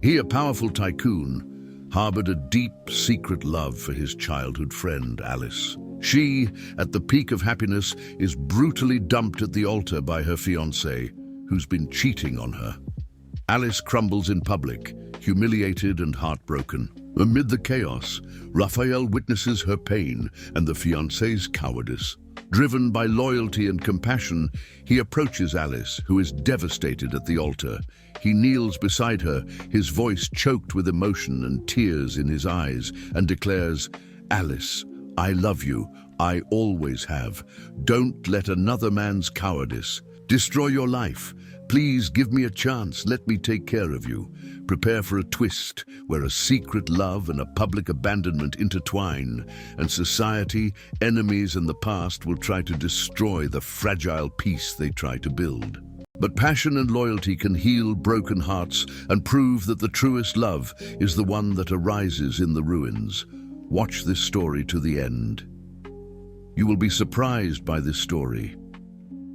He, a powerful tycoon, harbored a deep, secret love for his childhood friend, Alice. She, at the peak of happiness, is brutally dumped at the altar by her fiancé, who's been cheating on her. Alice crumbles in public, humiliated and heartbroken. Amid the chaos, Raphael witnesses her pain and the fiancé's cowardice. Driven by loyalty and compassion, he approaches Alice, who is devastated at the altar. He kneels beside her, his voice choked with emotion and tears in his eyes, and declares, "Alice, I love you. I always have. Don't let another man's cowardice destroy your life. Please give me a chance. Let me take care of you." Prepare for a twist where a secret love and a public abandonment intertwine, and society, enemies, and the past will try to destroy the fragile peace they try to build. But passion and loyalty can heal broken hearts and prove that the truest love is the one that arises in the ruins. Watch this story to the end. You will be surprised by this story.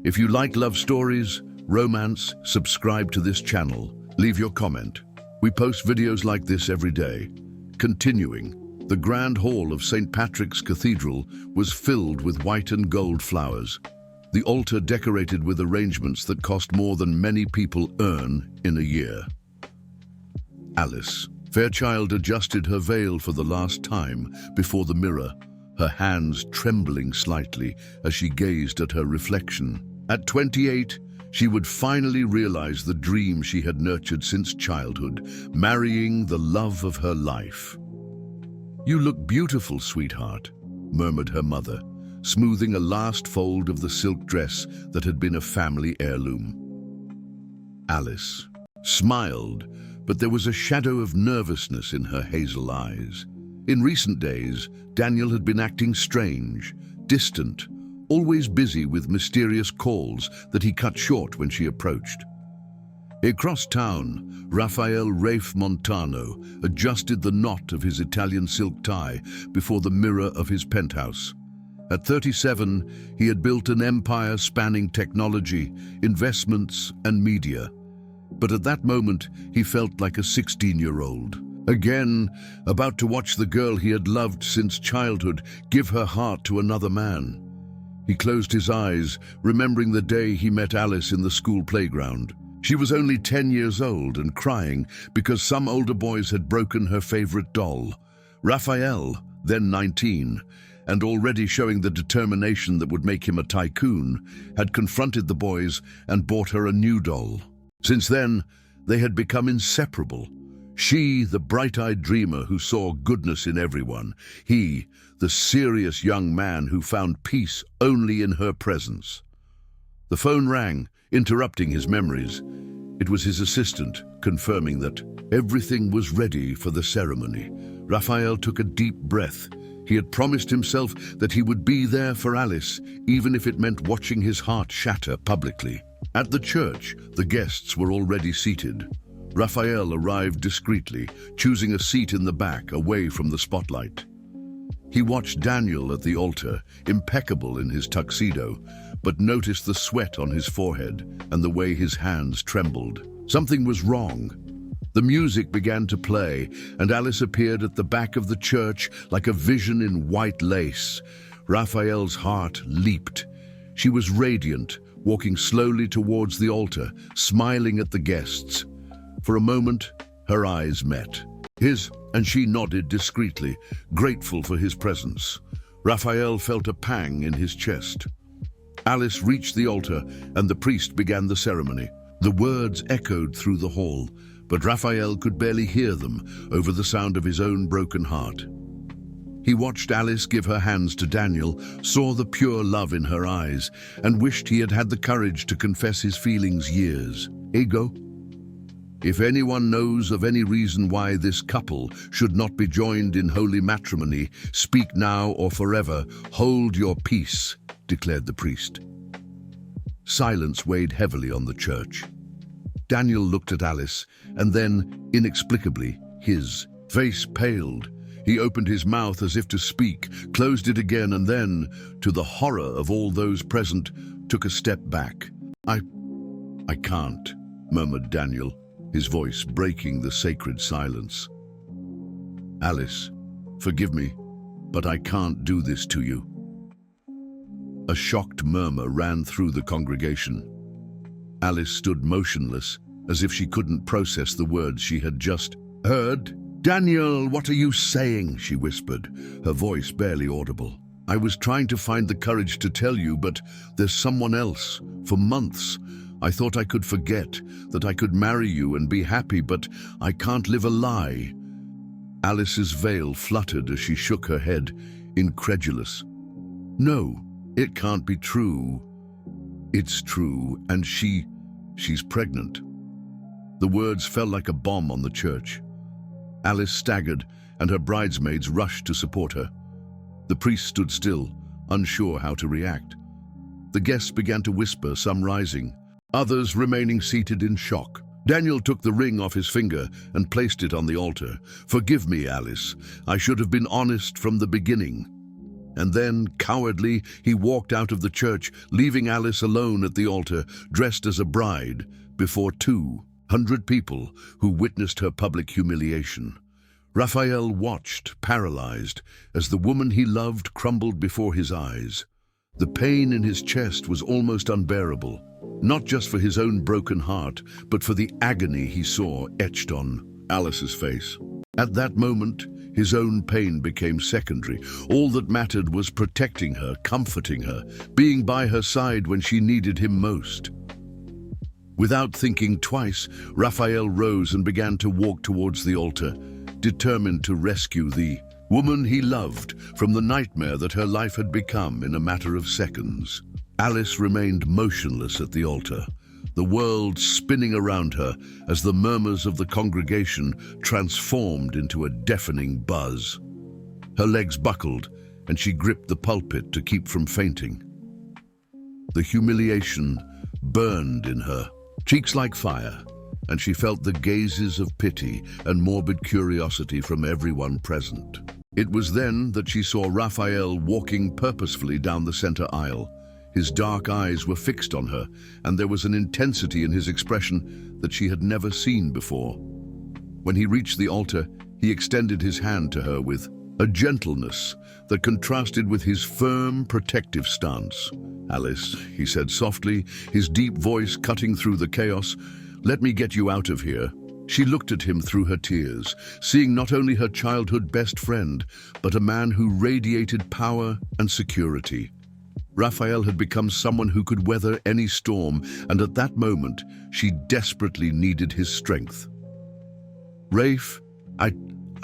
If you like love stories, romance, subscribe to this channel. Leave your comment. We post videos like this every day. Continuing, the Grand Hall of St. Patrick's Cathedral was filled with white and gold flowers. The altar decorated with arrangements that cost more than many people earn in a year. Alice Fairchild adjusted her veil for the last time before the mirror, her hands trembling slightly as she gazed at her reflection. At 28, she would finally realize the dream she had nurtured since childhood, marrying the love of her life. "You look beautiful, sweetheart," murmured her mother, smoothing a last fold of the silk dress that had been a family heirloom. Alice smiled, but there was a shadow of nervousness in her hazel eyes. In recent days, Daniel had been acting strange, distant, always busy with mysterious calls that he cut short when she approached. Across town, Raphael Rafe Montano adjusted the knot of his Italian silk tie before the mirror of his penthouse. At 37, he had built an empire spanning technology, investments, and media. But at that moment, he felt like a 16-year-old. Again, about to watch the girl he had loved since childhood give her heart to another man. He closed his eyes, remembering the day he met Alice in the school playground. She was only 10 years old and crying because some older boys had broken her favorite doll. Raphael, then 19, and already showing the determination that would make him a tycoon, had confronted the boys and bought her a new doll. Since then, they had become inseparable. She, the bright-eyed dreamer who saw goodness in everyone. He, the serious young man who found peace only in her presence. The phone rang, interrupting his memories. It was his assistant, confirming that everything was ready for the ceremony. Raphael took a deep breath. He had promised himself that he would be there for Alice, even if it meant watching his heart shatter publicly. At the church, the guests were already seated. Raphael arrived discreetly, choosing a seat in the back, away from the spotlight. He watched Daniel at the altar, impeccable in his tuxedo, but noticed the sweat on his forehead and the way his hands trembled. Something was wrong. The music began to play, and Alice appeared at the back of the church like a vision in white lace. Raphael's heart leaped. She was radiant, walking slowly towards the altar, smiling at the guests. For a moment, her eyes met his, and she nodded discreetly, grateful for his presence. Raphael felt a pang in his chest. Alice reached the altar, and the priest began the ceremony. The words echoed through the hall, but Raphael could barely hear them over the sound of his own broken heart. He watched Alice give her hands to Daniel, saw the pure love in her eyes, and wished he had had the courage to confess his feelings years ago. If anyone knows of any reason why this couple should not be joined in holy matrimony, speak now or forever. Hold your peace, declared the priest. Silence weighed heavily on the church. Daniel looked at Alice, and then, inexplicably, his face paled. He opened his mouth as if to speak, closed it again, and then, to the horror of all those present, took a step back. I can't, murmured Daniel. his voice breaking the sacred silence. "Alice, forgive me, but I can't do this to you." A shocked murmur ran through the congregation. Alice stood motionless, as if she couldn't process the words she had just heard. "Daniel, what are you saying?" she whispered, her voice barely audible. "I was trying to find the courage to tell you, but there's someone else. For months, I thought I could forget, that I could marry you and be happy, but I can't live a lie." Alice's veil fluttered as she shook her head, incredulous. "No, it can't be true." "It's true, and she's pregnant." The words fell like a bomb on the church. Alice staggered, and her bridesmaids rushed to support her. The priest stood still, unsure how to react. The guests began to whisper, some rising, others remaining seated in shock. Daniel took the ring off his finger and placed it on the altar. "Forgive me, Alice. I should have been honest from the beginning." And then, cowardly, he walked out of the church, leaving Alice alone at the altar, dressed as a bride, before 200 people who witnessed her public humiliation. Raphael watched, paralyzed, as the woman he loved crumbled before his eyes. The pain in his chest was almost unbearable, not just for his own broken heart, but for the agony he saw etched on Alice's face. At that moment, his own pain became secondary. All that mattered was protecting her, comforting her, being by her side when she needed him most. Without thinking twice, Raphael rose and began to walk towards the altar, determined to rescue the woman he loved from the nightmare that her life had become in a matter of seconds. Alice remained motionless at the altar, the world spinning around her as the murmurs of the congregation transformed into a deafening buzz. Her legs buckled, and she gripped the pulpit to keep from fainting. The humiliation burned in her cheeks like fire, and she felt the gazes of pity and morbid curiosity from everyone present. It was then that she saw Raphael walking purposefully down the center aisle. His dark eyes were fixed on her, and there was an intensity in his expression that she had never seen before. When he reached the altar, he extended his hand to her with a gentleness that contrasted with his firm, protective stance. "Alice," he said softly, his deep voice cutting through the chaos, "let me get you out of here." She looked at him through her tears, seeing not only her childhood best friend, but a man who radiated power and security. Raphael had become someone who could weather any storm, and at that moment, she desperately needed his strength. "Rafe, I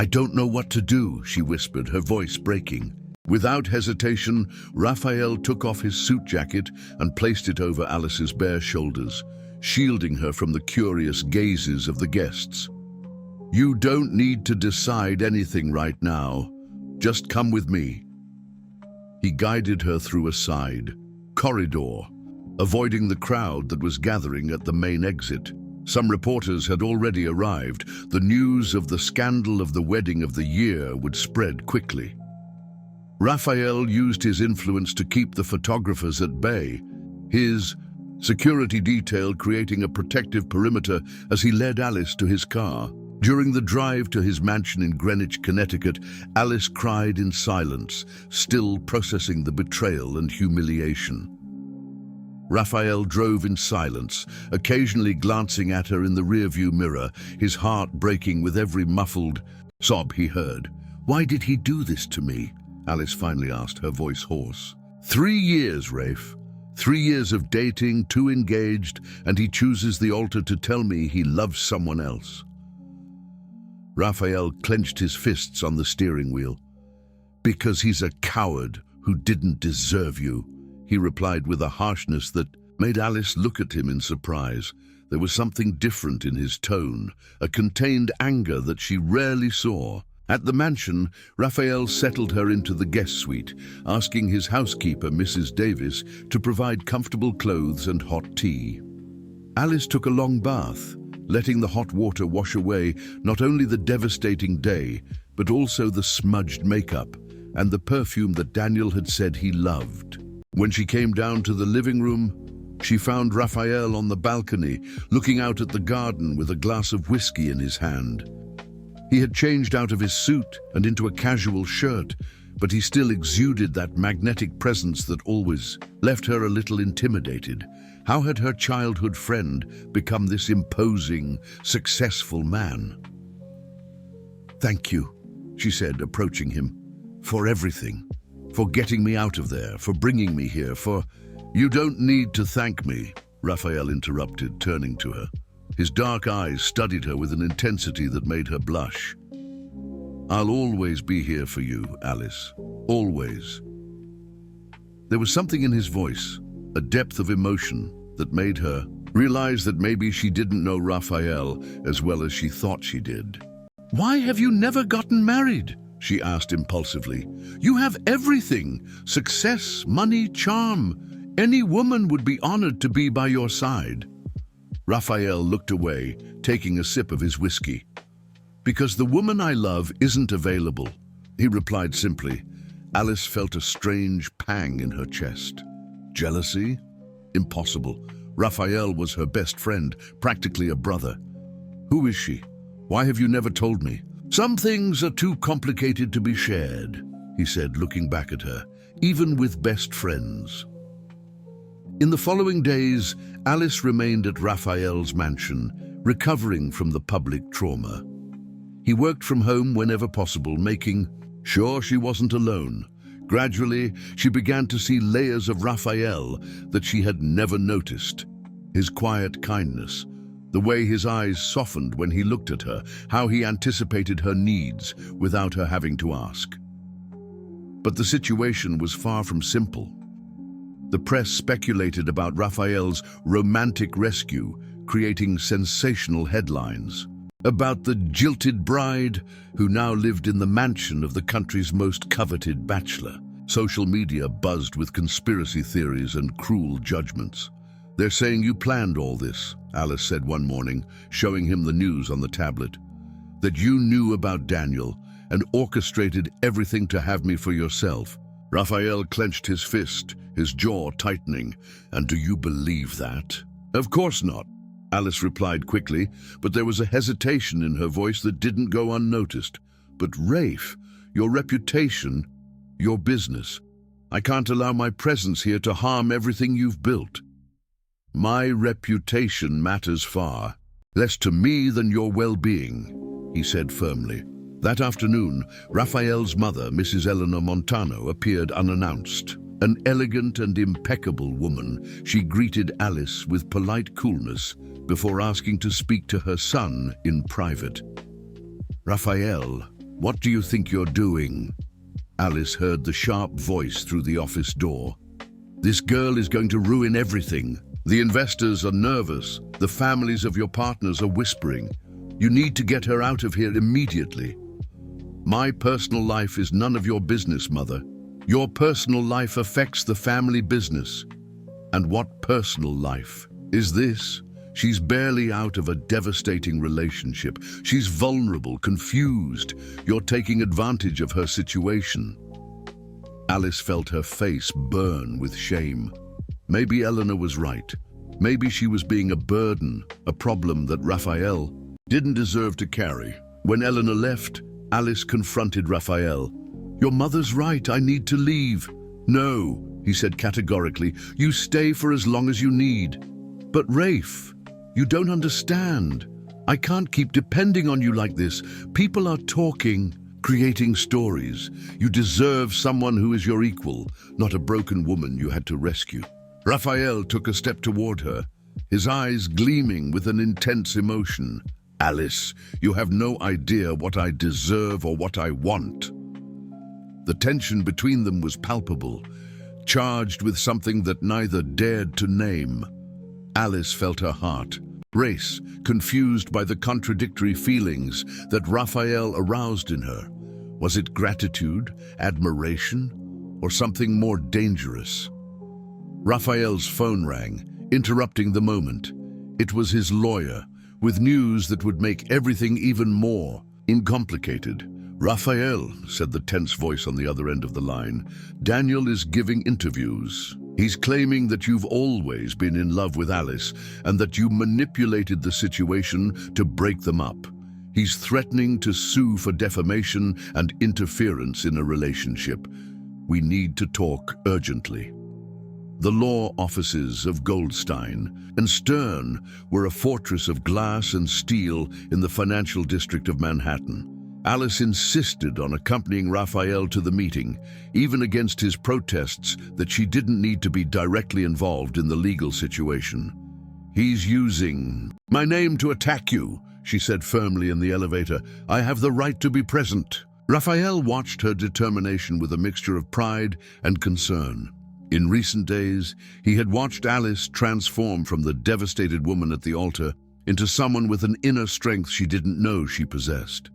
don't know what to do," she whispered, her voice breaking. Without hesitation, Raphael took off his suit jacket and placed it over Alice's bare shoulders, shielding her from the curious gazes of the guests. "You don't need to decide anything right now. Just come with me." He guided her through a side corridor, avoiding the crowd that was gathering at the main exit. Some reporters had already arrived. The news of the scandal of the wedding of the year would spread quickly. Raphael used his influence to keep the photographers at bay, his security detail creating a protective perimeter as he led Alice to his car. During the drive to his mansion in Greenwich, Connecticut, Alice cried in silence, still processing the betrayal and humiliation. Raphael drove in silence, occasionally glancing at her in the rearview mirror, his heart breaking with every muffled sob he heard. "Why did he do this to me?" Alice finally asked, her voice hoarse. 3 years, Rafe. 3 years of dating, 2 engaged, and he chooses the altar to tell me he loves someone else." Raphael clenched his fists on the steering wheel. "Because he's a coward who didn't deserve you," he replied with a harshness that made Alice look at him in surprise. There was something different in his tone, a contained anger that she rarely saw. At the mansion, Raphael settled her into the guest suite, asking his housekeeper, Mrs. Davis, to provide comfortable clothes and hot tea. Alice took a long bath, letting the hot water wash away not only the devastating day, but also the smudged makeup and the perfume that Daniel had said he loved. When she came down to the living room, She found Raphael on the balcony, looking out at the garden with a glass of whiskey in his hand. He had changed out of his suit and into a casual shirt, but he still exuded that magnetic presence that always left her a little intimidated. How had her childhood friend become this imposing, successful man? "Thank you," she said, approaching him, "for everything. For getting me out of there, for bringing me here, for—" "You don't need to thank me," Raphael interrupted, turning to her. His dark eyes studied her with an intensity that made her blush. "I'll always be here for you, Alice. Always." There was something in his voice, a depth of emotion, that made her realize that maybe she didn't know Raphael as well as she thought she did. "Why have you never gotten married?" she asked impulsively. "You have everything: success, money, charm. Any woman would be honored to be by your side." Raphael looked away, taking a sip of his whiskey. "Because the woman I love isn't available," he replied simply. Alice felt a strange pang in her chest. Jealousy? Impossible. Raphael was her best friend, practically a brother. "Who is she? Why have you never told me?" "Some things are too complicated to be shared," he said, looking back at her, "even with best friends." In the following days, Alice remained at Raphael's mansion, recovering from the public trauma. He worked from home whenever possible, making sure she wasn't alone. Gradually, she began to see layers of Raphael that she had never noticed. His quiet kindness, the way his eyes softened when he looked at her, how he anticipated her needs without her having to ask. But the situation was far from simple. The press speculated about Raphael's romantic rescue, creating sensational headlines. About the jilted bride who now lived in the mansion of the country's most coveted bachelor. Social media buzzed with conspiracy theories and cruel judgments. "They're saying you planned all this," Alice said one morning, showing him the news on the tablet. "That you knew about Daniel and orchestrated everything to have me for yourself." Raphael clenched his fist, his jaw tightening. "And do you believe that?" "Of course not," Alice replied quickly, but there was a hesitation in her voice that didn't go unnoticed. "But Rafe, your reputation, your business. I can't allow my presence here to harm everything you've built." "My reputation matters far less to me than your well-being," he said firmly. That afternoon, Raphael's mother, Mrs. Eleanor Montano, appeared unannounced. An elegant and impeccable woman, she greeted Alice with polite coolness before asking to speak to her son in private. "Raphael, what do you think you're doing?" Alice heard the sharp voice through the office door. "This girl is going to ruin everything. The investors are nervous. The families of your partners are whispering. You need to get her out of here immediately." "My personal life is none of your business, Mother. Your personal life affects the family business." "And what personal life is this?" She's barely out of a devastating relationship. She's vulnerable, confused. You're taking advantage of her situation. Alice felt her face burn with shame. Maybe Eleanor was right. Maybe she was being a burden, a problem that Raphael didn't deserve to carry. When Eleanor left, Alice confronted Raphael. "Your mother's right, I need to leave." "No," he said categorically, "you stay for as long as you need." "But Rafe, you don't understand. I can't keep depending on you like this. People are talking, creating stories. You deserve someone who is your equal, not a broken woman you had to rescue." Raphael took a step toward her, his eyes gleaming with an intense emotion. "Alice, you have no idea what I deserve or what I want." The tension between them was palpable, charged with something that neither dared to name. Alice felt her heart race, confused by the contradictory feelings that Raphael aroused in her. Was it gratitude, admiration, or something more dangerous? Raphael's phone rang, interrupting the moment. It was his lawyer, with news that would make everything even more complicated. "Raphael," said the tense voice on the other end of the line, "Daniel is giving interviews. He's claiming that you've always been in love with Alice and that you manipulated the situation to break them up. He's threatening to sue for defamation and interference in a relationship. We need to talk urgently. The law offices of Goldstein and Stern were a fortress of glass and steel in the financial district of Manhattan. Alice insisted on accompanying Raphael to the meeting, even against his protests that she didn't need to be directly involved in the legal situation. "He's using my name to attack you," she said firmly in the elevator. "I have the right to be present." Raphael watched her determination with a mixture of pride and concern. In recent days, he had watched Alice transform from the devastated woman at the altar into someone with an inner strength she didn't know she possessed.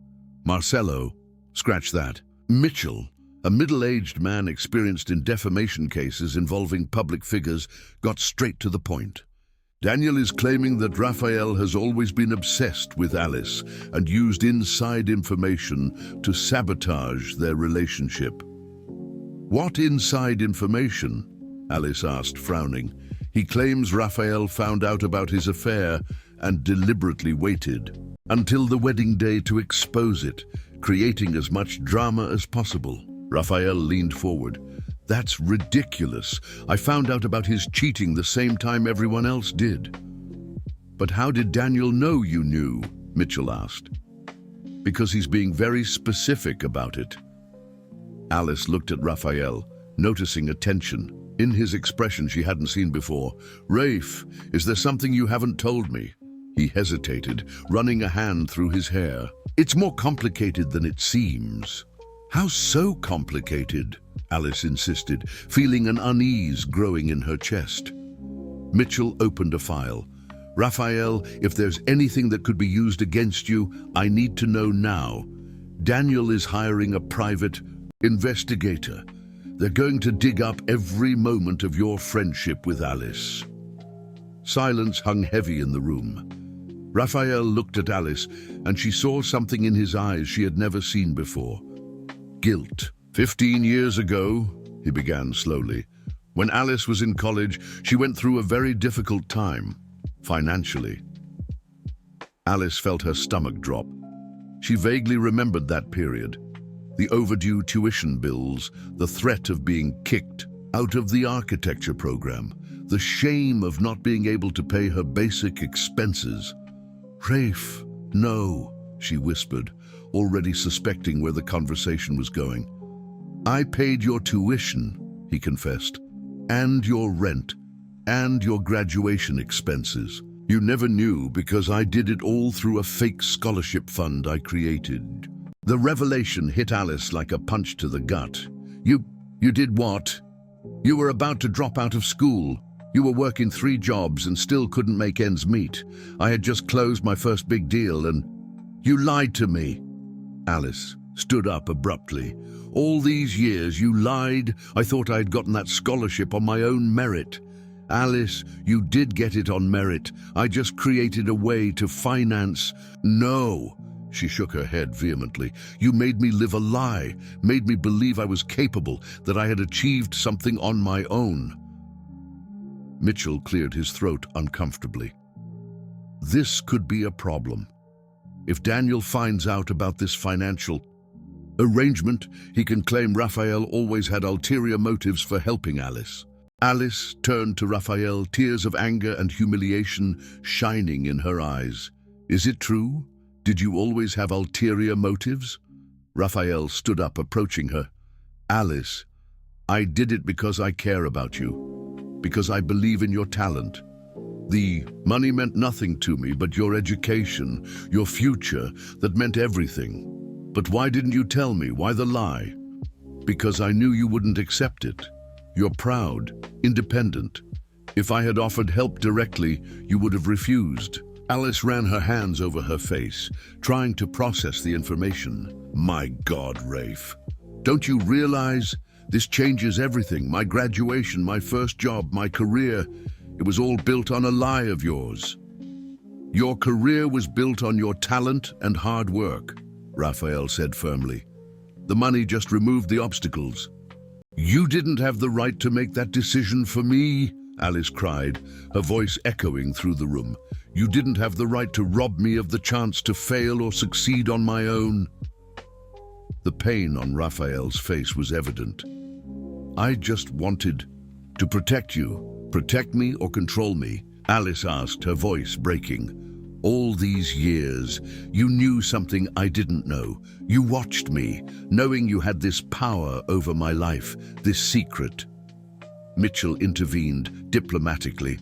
Marcello, scratch that. Mitchell, a middle-aged man experienced in defamation cases involving public figures, got straight to the point. Daniel is claiming that Raphael has always been obsessed with Alice and used inside information to sabotage their relationship. "What inside information?" Alice asked, frowning. "He claims Raphael found out about his affair and deliberately waited until the wedding day to expose it, creating as much drama as possible." Raphael leaned forward. "That's ridiculous. I found out about his cheating the same time everyone else did." "But how did Daniel know you knew?" Mitchell asked. "Because he's being very specific about it." Alice looked at Raphael, noticing a tension in his expression she hadn't seen before. "Rafe, is there something you haven't told me?" He hesitated, running a hand through his hair. "It's more complicated than it seems." "How so complicated?" Alice insisted, feeling an unease growing in her chest. Mitchell opened a file. "Raphael, if there's anything that could be used against you, I need to know now. Daniel is hiring a private investigator. They're going to dig up every moment of your friendship with Alice." Silence hung heavy in the room. Raphael looked at Alice, and she saw something in his eyes she had never seen before. Guilt. 15 years ago, he began slowly. When Alice was in college, she went through a very difficult time, financially. Alice felt her stomach drop. She vaguely remembered that period. The overdue tuition bills, the threat of being kicked out of the architecture program, the shame of not being able to pay her basic expenses. "Rafe, no," she whispered, already suspecting where the conversation was going. "I paid your tuition," he confessed, "and your rent, and your graduation expenses. You never knew because I did it all through a fake scholarship fund I created." The revelation hit Alice like a punch to the gut. You did what? You were about to drop out of school. You were working 3 jobs and still couldn't make ends meet. I had just closed my first big deal and you lied to me." Alice stood up abruptly. "All these years you lied. I thought I had gotten that scholarship on my own merit." "Alice, you did get it on merit. I just created a way to finance." "No." She shook her head vehemently. "You made me live a lie, made me believe I was capable, that I had achieved something on my own." Mitchell cleared his throat uncomfortably. This could be a problem. If Daniel finds out about this financial arrangement, he can claim Raphael always had ulterior motives for helping Alice. Alice turned to Raphael, tears of anger and humiliation shining in her eyes. "Is it true? Did you always have ulterior motives?" Raphael stood up, approaching her. "Alice, I did it because I care about you. Because I believe in your talent. The money meant nothing to me, but your education, your future, that meant everything. But why didn't you tell me? Why the lie?" "Because I knew you wouldn't accept it. You're proud, independent. If I had offered help directly, you would have refused." Alice ran her hands over her face, trying to process the information. "My God, Rafe. Don't you realize? This changes everything. My graduation, my first job, my career. It was all built on a lie of yours." "Your career was built on your talent and hard work," Raphael said firmly. "The money just removed the obstacles." You didn't have the right to make that decision for me, Alice cried, her voice echoing through the room. You didn't have the right to rob me of the chance to fail or succeed on my own. The pain on Raphael's face was evident. I just wanted to protect you. Protect me or control me? Alice asked, her voice breaking. All these years, you knew something I didn't know. You watched me, knowing you had this power over my life, this secret. Mitchell intervened diplomatically.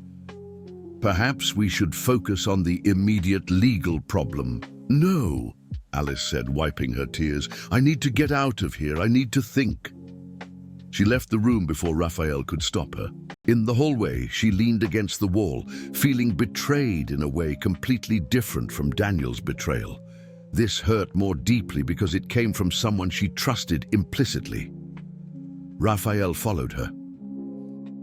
Perhaps we should focus on the immediate legal problem. No, Alice said, wiping her tears. I need to get out of here. I need to think. She left the room before Raphael could stop her. In the hallway, she leaned against the wall, feeling betrayed in a way completely different from Daniel's betrayal. This hurt more deeply because it came from someone she trusted implicitly. Raphael followed her.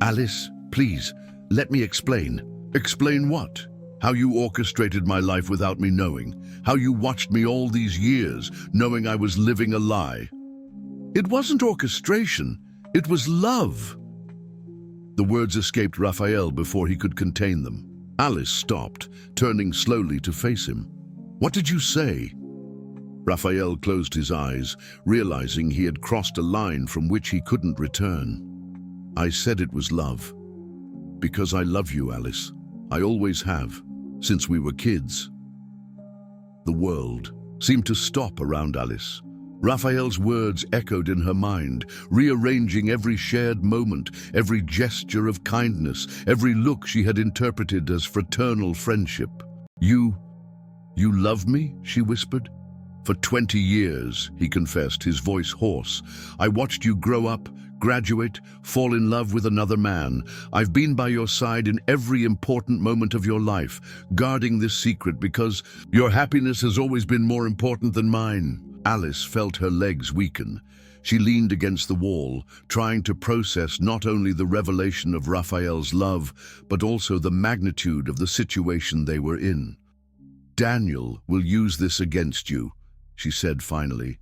Alice, please, let me explain. Explain what? How you orchestrated my life without me knowing. How you watched me all these years, knowing I was living a lie. It wasn't orchestration. It was love. The words escaped Raphael before he could contain them. Alice stopped, turning slowly to face him. What did you say? Raphael closed his eyes, realizing he had crossed a line from which he couldn't return. I said it was love. Because I love you, Alice. I always have, since we were kids. The world seemed to stop around Alice. Raphael's words echoed in her mind, rearranging every shared moment, every gesture of kindness, every look she had interpreted as fraternal friendship. You love me? She whispered. For 20 years, he confessed, his voice hoarse. I watched you grow up, graduate, fall in love with another man. I've been by your side in every important moment of your life, guarding this secret because your happiness has always been more important than mine. Alice felt her legs weaken. She leaned against the wall, trying to process not only the revelation of Raphael's love, but also the magnitude of the situation they were in. Daniel will use this against you, she said finally.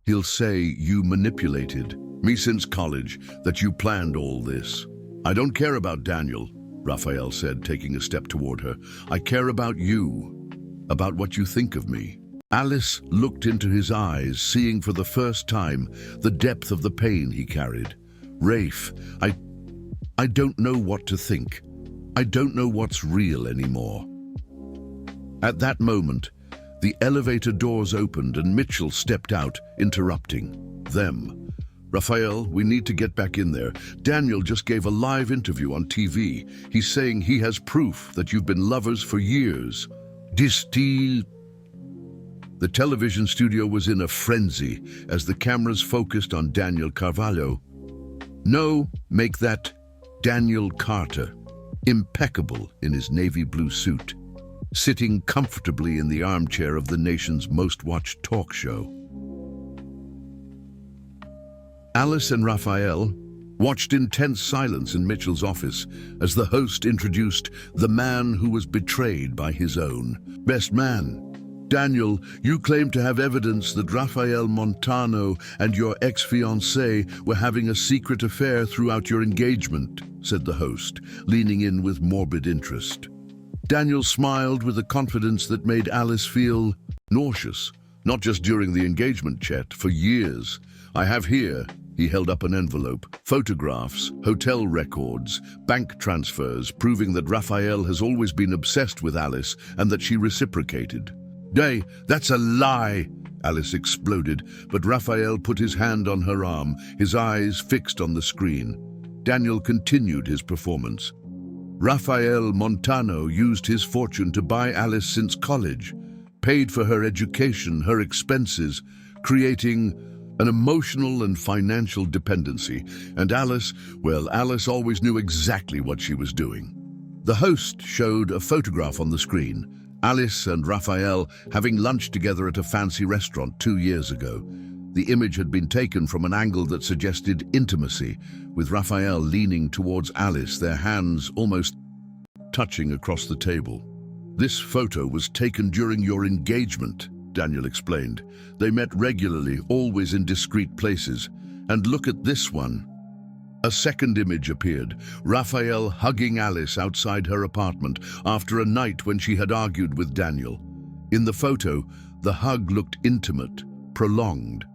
He'll say you manipulated me since college, that you planned all this. I don't care about Daniel, Raphael said, taking a step toward her. I care about you, about what you think of me. Alice looked into his eyes, seeing for the first time the depth of the pain he carried. Rafe, I don't know what to think. I don't know what's real anymore. At that moment, the elevator doors opened and Mitchell stepped out, interrupting them. Raphael, we need to get back in there. Daniel just gave a live interview on TV. He's saying he has proof that you've been lovers for years. The television studio was in a frenzy as the cameras focused on Daniel Carvalho. No, make that Daniel Carter, impeccable in his navy blue suit, sitting comfortably in the armchair of the nation's most-watched talk show. Alice and Raphael watched in tense silence in Mitchell's office as the host introduced the man who was betrayed by his own best man. Daniel, you claim to have evidence that Raphael Montano and your ex-fiancée were having a secret affair throughout your engagement, said the host, leaning in with morbid interest. Daniel smiled with a confidence that made Alice feel nauseous, not just during the engagement chat, for years. I have here, he held up an envelope, photographs, hotel records, bank transfers, proving that Raphael has always been obsessed with Alice and that she reciprocated. That's a lie, Alice exploded, but Raphael put his hand on her arm, his eyes fixed on the screen. Daniel continued his performance. Raphael Montano used his fortune to buy Alice since college, paid for her education, her expenses, creating an emotional and financial dependency. And Alice always knew exactly what she was doing. The host showed a photograph on the screen. Alice and Raphael having lunch together at a fancy restaurant 2 years ago. The image had been taken from an angle that suggested intimacy, with Raphael leaning towards Alice, their hands almost touching across the table. This photo was taken during your engagement, Daniel explained. They met regularly, always in discreet places. And look at this one. A second image appeared, Raphael hugging Alice outside her apartment after a night when she had argued with Daniel. In the photo, the hug looked intimate, prolonged.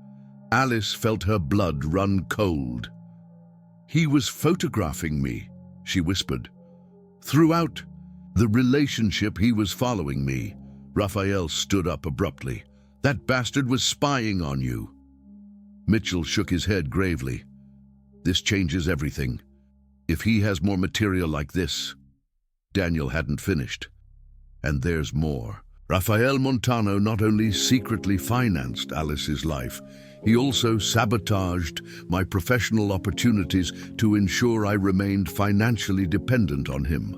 Alice felt her blood run cold. "He was photographing me," she whispered. "Throughout the relationship, he was following me." Raphael stood up abruptly. "That bastard was spying on you." Mitchell shook his head gravely. "This changes everything. If he has more material like this..." Daniel hadn't finished. "And there's more. Rafael Montano not only secretly financed Alice's life, he also sabotaged my professional opportunities to ensure I remained financially dependent on him.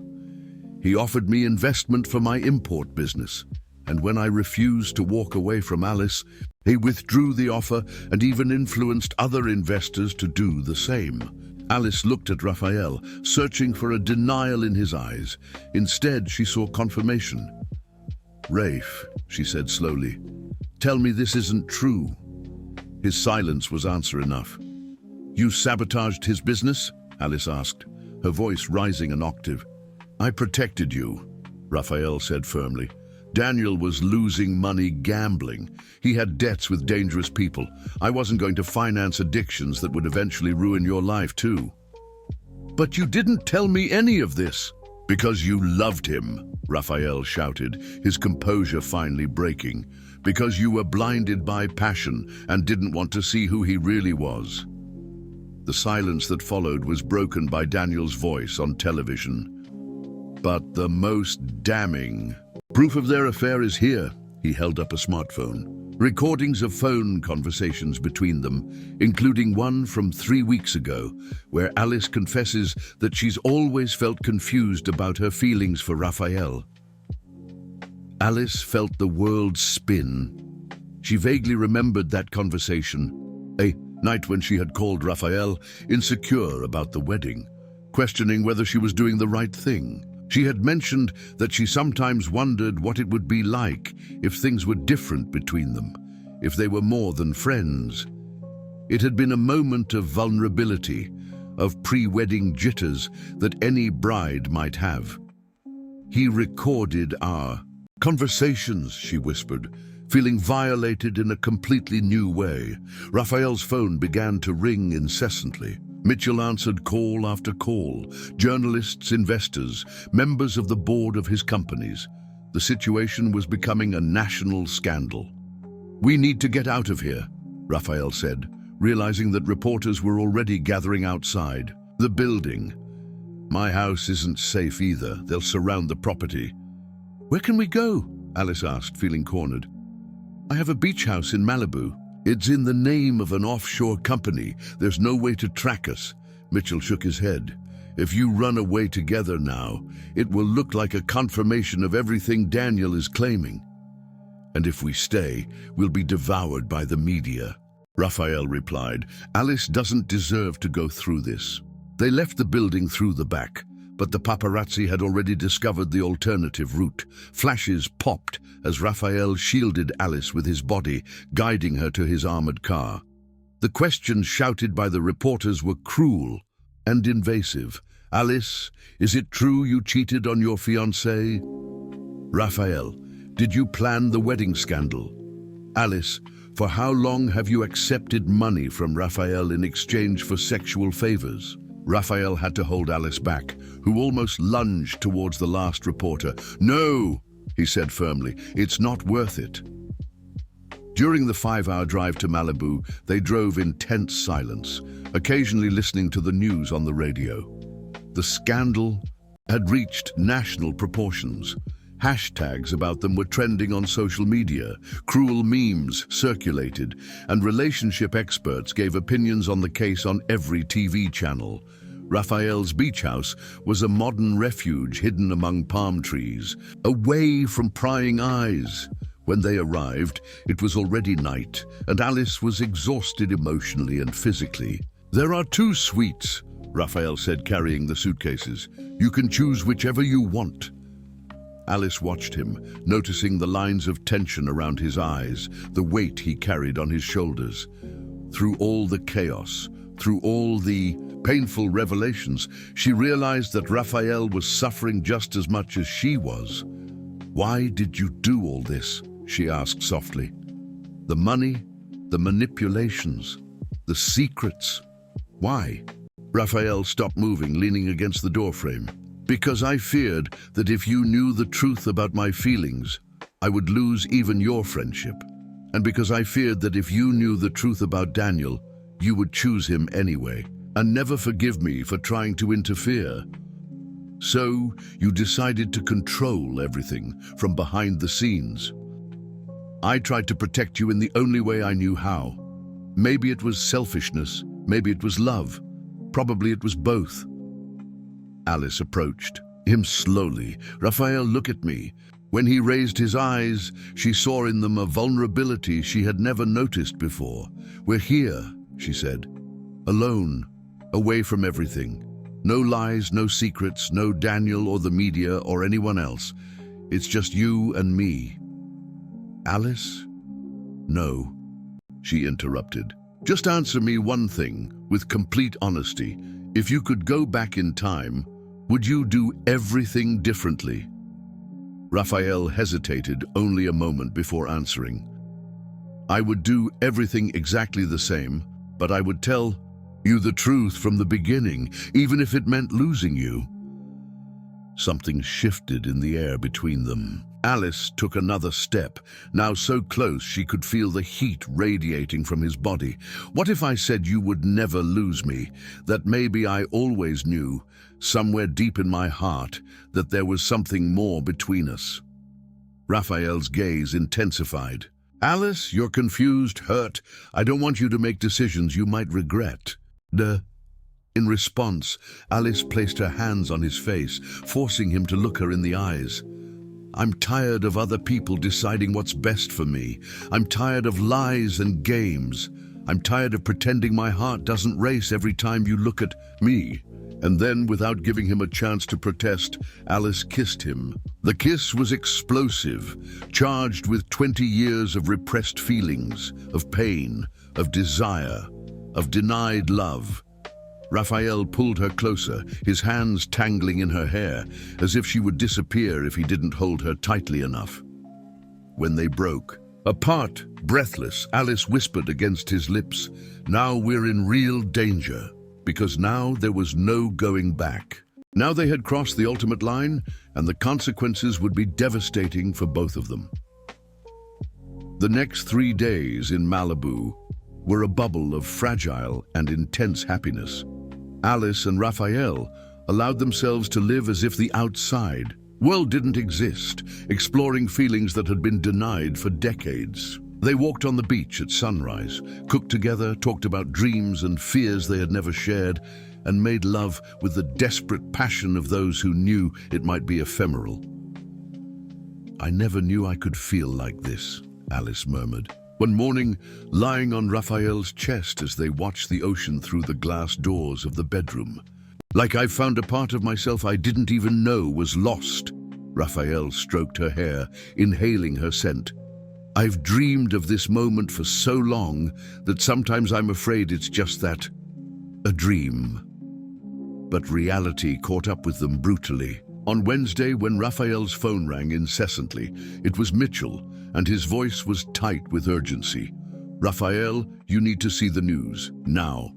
He offered me investment for my import business, and when I refused to walk away from Alice, he withdrew the offer and even influenced other investors to do the same." Alice looked at Raphael, searching for a denial in his eyes. Instead, she saw confirmation. "Rafe," she said slowly, "tell me this isn't true." His silence was answer enough. "You sabotaged his business?" Alice asked, her voice rising an octave. "I protected you," Raphael said firmly. "Daniel was losing money gambling. He had debts with dangerous people. I wasn't going to finance addictions that would eventually ruin your life too." "But you didn't tell me any of this." "Because you loved him," Raphael shouted, his composure finally breaking. "Because you were blinded by passion and didn't want to see who he really was." The silence that followed was broken by Daniel's voice on television. "But the most damning proof of their affair is here." He held up a smartphone. Recordings of phone conversations between them, including one from 3 weeks ago, where Alice confesses that she's always felt confused about her feelings for Raphael. Alice felt the world spin. She vaguely remembered that conversation, a night when she had called Raphael insecure about the wedding, questioning whether she was doing the right thing. She had mentioned that she sometimes wondered what it would be like if things were different between them, if they were more than friends. It had been a moment of vulnerability, of pre-wedding jitters that any bride might have. "He recorded our conversations," she whispered, feeling violated in a completely new way. Raphael's phone began to ring incessantly. Mitchell answered call after call, journalists, investors, members of the board of his companies. The situation was becoming a national scandal. "We need to get out of here," Raphael said, realizing that reporters were already gathering outside the building. "My house isn't safe either. They'll surround the property." "Where can we go?" Alice asked, feeling cornered. "I have a beach house in Malibu." "It's in the name of an offshore company. There's no way to track us." Mitchell shook his head. "If you run away together now, it will look like a confirmation of everything Daniel is claiming. And if we stay, we'll be devoured by the media." Raphael replied, "Alice doesn't deserve to go through this." They left the building through the back, but the paparazzi had already discovered the alternative route. Flashes popped as Raphael shielded Alice with his body, guiding her to his armored car. The questions shouted by the reporters were cruel and invasive. "Alice, is it true you cheated on your fiancé?" "Raphael, did you plan the wedding scandal?" "Alice, for how long have you accepted money from Raphael in exchange for sexual favors?" Raphael had to hold Alice back, who almost lunged towards the last reporter. "No," he said firmly, "it's not worth it." During the 5-hour drive to Malibu, they drove in tense silence, occasionally listening to the news on the radio. The scandal had reached national proportions. Hashtags about them were trending on social media, cruel memes circulated, and relationship experts gave opinions on the case on every TV channel. Raphael's beach house was a modern refuge hidden among palm trees, away from prying eyes. When they arrived, it was already night, and Alice was exhausted emotionally and physically. "There are 2 suites," Raphael said, carrying the suitcases. "You can choose whichever you want." Alice watched him, noticing the lines of tension around his eyes, the weight he carried on his shoulders. Through all the chaos, through all the painful revelations, she realized that Raphael was suffering just as much as she was. "Why did you do all this?" she asked softly. "The money, the manipulations, the secrets. Why?" Raphael stopped moving, leaning against the doorframe. "Because I feared that if you knew the truth about my feelings, I would lose even your friendship. And because I feared that if you knew the truth about Daniel, you would choose him anyway, and never forgive me for trying to interfere. So you decided to control everything from behind the scenes. I tried to protect you in the only way I knew how. Maybe it was selfishness, maybe it was love. Probably it was both." Alice approached him slowly. "Raphael, look at me." When he raised his eyes, she saw in them a vulnerability she had never noticed before. "We're here," she said, "alone, away from everything. No lies, no secrets, no Daniel or the media or anyone else. It's just you and me." "Alice?" "No," she interrupted. "Just answer me one thing, with complete honesty. If you could go back in time, would you do everything differently?" Raphael hesitated only a moment before answering. "I would do everything exactly the same, but I would tell you the truth from the beginning, even if it meant losing you." Something shifted in the air between them. Alice took another step, now so close she could feel the heat radiating from his body. "What if I said you would never lose me, that maybe I always knew, somewhere deep in my heart, that there was something more between us?" Raphael's gaze intensified. "Alice, you're confused, hurt. I don't want you to make decisions you might regret." In response, Alice placed her hands on his face, forcing him to look her in the eyes. "I'm tired of other people deciding what's best for me. I'm tired of lies and games. I'm tired of pretending my heart doesn't race every time you look at me." And then, without giving him a chance to protest, Alice kissed him. The kiss was explosive, charged with 20 years of repressed feelings, of pain, of desire, of denied love. Raphael pulled her closer, his hands tangling in her hair, as if she would disappear if he didn't hold her tightly enough. When they broke, apart, breathless, Alice whispered against his lips, "Now we're in real danger," because now there was no going back. Now they had crossed the ultimate line, and the consequences would be devastating for both of them. The next 3 days in Malibu were a bubble of fragile and intense happiness. Alice and Raphael allowed themselves to live as if the outside world didn't exist, exploring feelings that had been denied for decades. They walked on the beach at sunrise, cooked together, talked about dreams and fears they had never shared, and made love with the desperate passion of those who knew it might be ephemeral. "I never knew I could feel like this," Alice murmured. One morning, lying on Raphael's chest as they watched the ocean through the glass doors of the bedroom. "Like I found a part of myself I didn't even know was lost." Raphael stroked her hair, inhaling her scent. "I've dreamed of this moment for so long that sometimes I'm afraid it's just that, a dream." But reality caught up with them brutally. On Wednesday, when Raphael's phone rang incessantly, it was Mitchell, and his voice was tight with urgency. "Raphael, you need to see the news, now."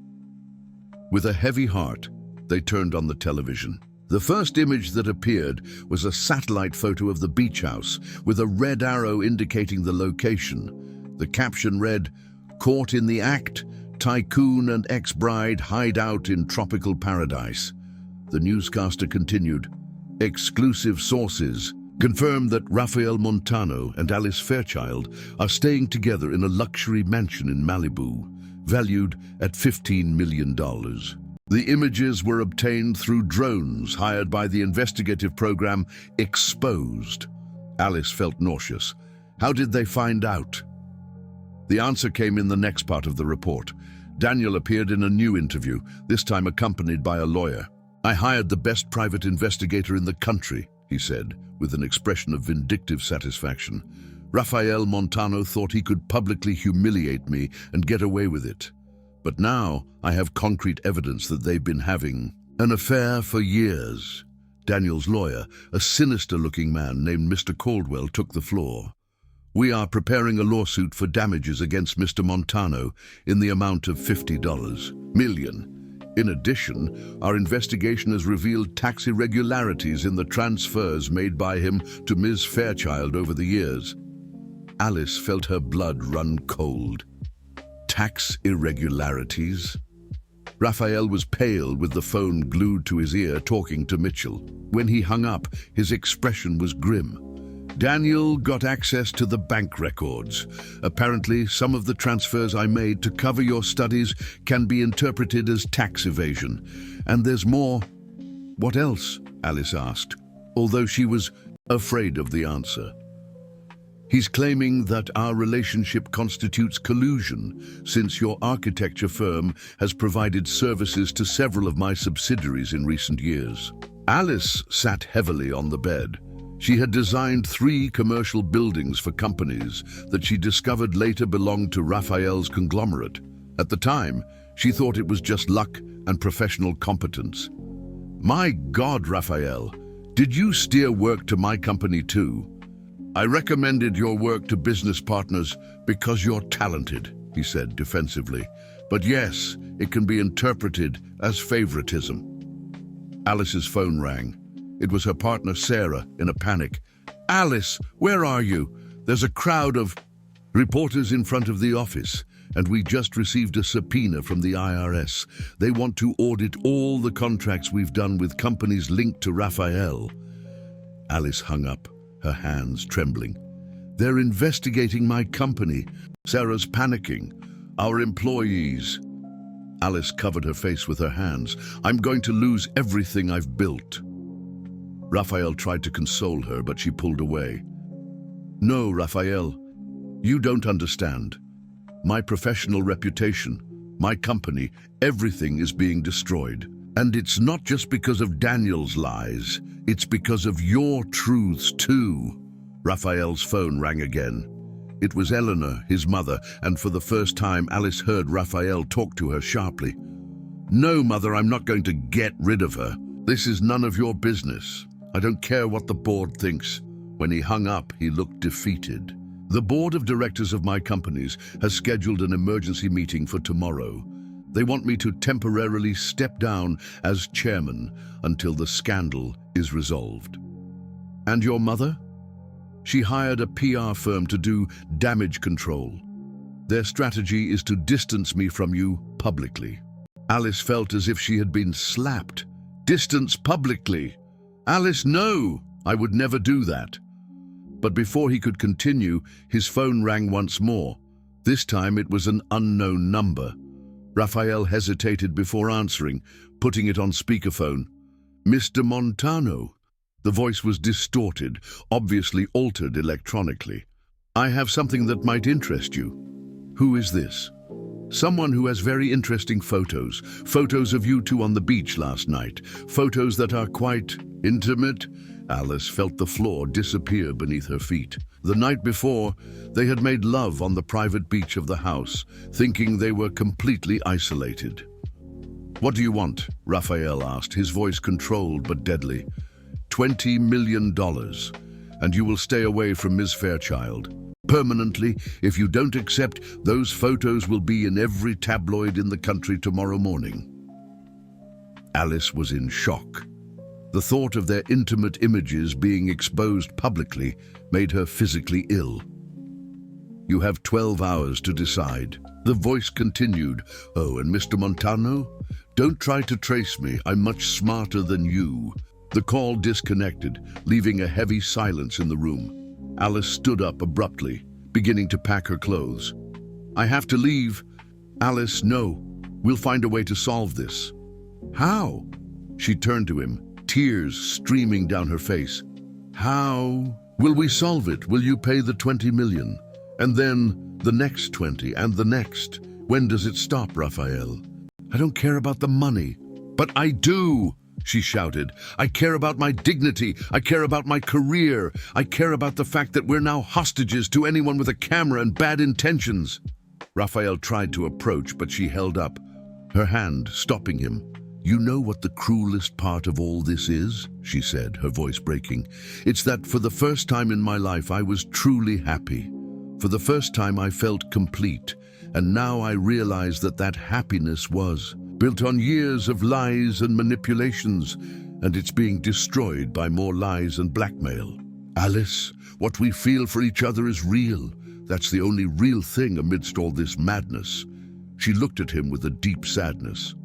With a heavy heart, they turned on the television. The first image that appeared was a satellite photo of the beach house, with a red arrow indicating the location. The caption read, "Caught in the act, tycoon and ex-bride hide out in tropical paradise." The newscaster continued, "Exclusive sources confirm that Raphael Montano and Alice Fairchild are staying together in a luxury mansion in Malibu, valued at $15 million. The images were obtained through drones hired by the investigative program Exposed. Alice felt nauseous. How did they find out? The answer came in the next part of the report. Daniel appeared in a new interview, this time accompanied by a lawyer. "I hired the best private investigator in the country," he said, with an expression of vindictive satisfaction. "Raphael Montano thought he could publicly humiliate me and get away with it. But now I have concrete evidence that they've been having an affair for years. Daniel's lawyer, a sinister-looking man named Mr. Caldwell, took the floor. We are preparing a lawsuit for damages against Mr. Montano in the amount of $50 million. In addition, our investigation has revealed tax irregularities in the transfers made by him to Ms. Fairchild over the years. Alice felt her blood run cold. Tax irregularities? Raphael was pale with the phone glued to his ear, talking to Mitchell. When he hung up, his expression was grim. Daniel got access to the bank records. Apparently, some of the transfers I made to cover your studies can be interpreted as tax evasion. And there's more. What else? Alice asked, although she was afraid of the answer. He's claiming that our relationship constitutes collusion, since your architecture firm has provided services to several of my subsidiaries in recent years. Alice sat heavily on the bed. She had designed 3 commercial buildings for companies that she discovered later belonged to Raphael's conglomerate. At the time, she thought it was just luck and professional competence. My God, Raphael, did you steer work to my company too? I recommended your work to business partners because you're talented, he said defensively. But yes, it can be interpreted as favoritism. Alice's phone rang. It was her partner, Sarah, in a panic. Alice, where are you? There's a crowd of reporters in front of the office, and we just received a subpoena from the IRS. They want to audit all the contracts we've done with companies linked to Raphael. Alice hung up, her hands trembling. They're investigating my company. Sarah's panicking. Our employees. Alice covered her face with her hands. I'm going to lose everything I've built. Raphael tried to console her, but she pulled away. No, Raphael, you don't understand. My professional reputation, my company, everything is being destroyed. And it's not just because of Daniel's lies, it's because of your truths too. Raphael's phone rang again. It was Eleanor, his mother, and for the first time Alice heard Raphael talk to her sharply. No, Mother, I'm not going to get rid of her. This is none of your business. I don't care what the board thinks. When he hung up, he looked defeated. The board of directors of my companies has scheduled an emergency meeting for tomorrow. They want me to temporarily step down as chairman until the scandal is resolved. And your mother? She hired a PR firm to do damage control. Their strategy is to distance me from you publicly. Alice felt as if she had been slapped. Distance publicly. Alice, no! I would never do that. But before he could continue, his phone rang once more. This time it was an unknown number. Raphael hesitated before answering, putting it on speakerphone. Mr. Montano. The voice was distorted, obviously altered electronically. I have something that might interest you. Who is this? Someone who has very interesting photos. Photos of you two on the beach last night. Photos that are quite intimate. Alice felt the floor disappear beneath her feet. The night before, they had made love on the private beach of the house, thinking they were completely isolated. What do you want? Raphael asked, his voice controlled but deadly. $20 million, and you will stay away from Ms. Fairchild. Permanently, if you don't accept, those photos will be in every tabloid in the country tomorrow morning. Alice was in shock. The thought of their intimate images being exposed publicly made her physically ill. You have 12 hours to decide. The voice continued. Oh, and Mr. Montano? Don't try to trace me. I'm much smarter than you. The call disconnected, leaving a heavy silence in the room. Alice stood up abruptly, beginning to pack her clothes. I have to leave. Alice, no. We'll find a way to solve this. How? She turned to him, tears streaming down her face. How will we solve it? Will you pay the $20 million? And then the next 20 and the next. When does it stop, Raphael? I don't care about the money. But I do, she shouted. I care about my dignity. I care about my career. I care about the fact that we're now hostages to anyone with a camera and bad intentions. Raphael tried to approach, but she held up her hand, stopping him. "You know what the cruelest part of all this is?" she said, her voice breaking. "It's that for the first time in my life I was truly happy. For the first time I felt complete, and now I realize that that happiness was built on years of lies and manipulations, and it's being destroyed by more lies and blackmail. Alice, what we feel for each other is real. That's the only real thing amidst all this madness." She looked at him with a deep sadness.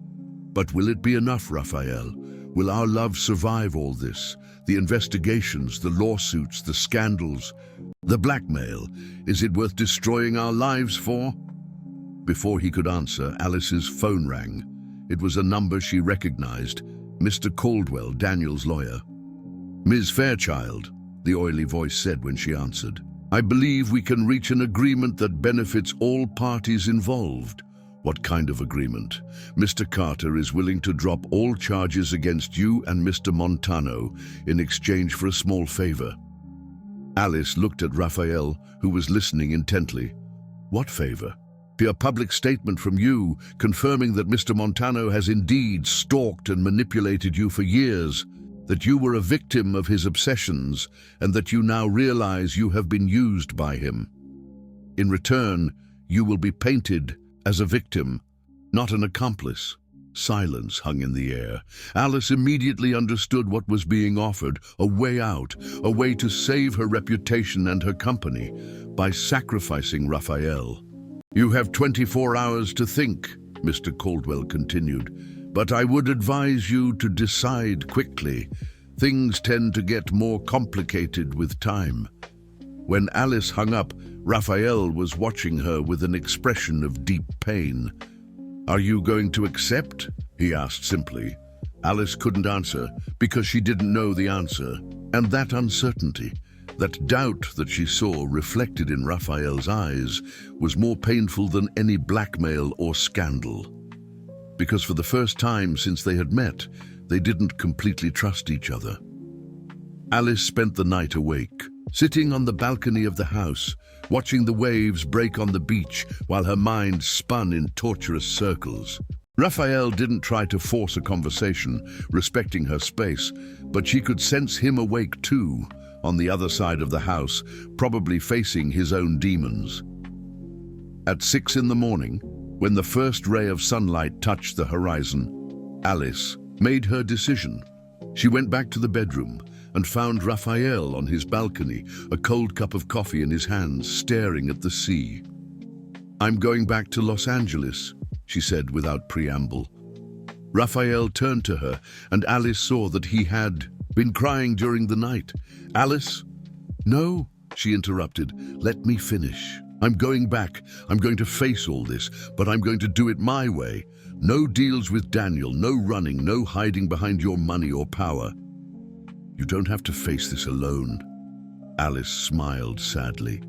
"But will it be enough, Raphael? Will our love survive all this? The investigations, the lawsuits, the scandals, the blackmail. Is it worth destroying our lives for?" Before he could answer, Alice's phone rang. It was a number she recognized, Mr. Caldwell, Daniel's lawyer. "Ms. Fairchild," the oily voice said when she answered, "I believe we can reach an agreement that benefits all parties involved." "What kind of agreement?" "Mr. Carter is willing to drop all charges against you and Mr. Montano in exchange for a small favor." Alice looked at Raphael, who was listening intently. "What favor?" "A public statement from you confirming that Mr. Montano has indeed stalked and manipulated you for years, that you were a victim of his obsessions, and that you now realize you have been used by him. In return, you will be painted as a victim, not an accomplice." Silence hung in the air. Alice immediately understood what was being offered, a way out, a way to save her reputation and her company by sacrificing Raphael. "You have 24 hours to think," Mr. Caldwell continued, "but I would advise you to decide quickly. Things tend to get more complicated with time." When Alice hung up, Raphael was watching her with an expression of deep pain. "Are you going to accept?" he asked simply. Alice couldn't answer because she didn't know the answer, and that uncertainty, that doubt that she saw reflected in Raphael's eyes, was more painful than any blackmail or scandal. Because for the first time since they had met, they didn't completely trust each other. Alice spent the night awake, sitting on the balcony of the house, watching the waves break on the beach while her mind spun in torturous circles. Raphael didn't try to force a conversation, respecting her space, but she could sense him awake too, on the other side of the house, probably facing his own demons. At 6 in the morning, when the first ray of sunlight touched the horizon, Alice made her decision. She went back to the bedroom and found Raphael on his balcony, a cold cup of coffee in his hands, staring at the sea. "I'm going back to Los Angeles," she said without preamble. Raphael turned to her, and Alice saw that he had been crying during the night. "Alice?" "No," she interrupted. "Let me finish. I'm going back. I'm going to face all this, but I'm going to do it my way. No deals with Daniel, no running, no hiding behind your money or power." "You don't have to face this alone." Alice smiled sadly.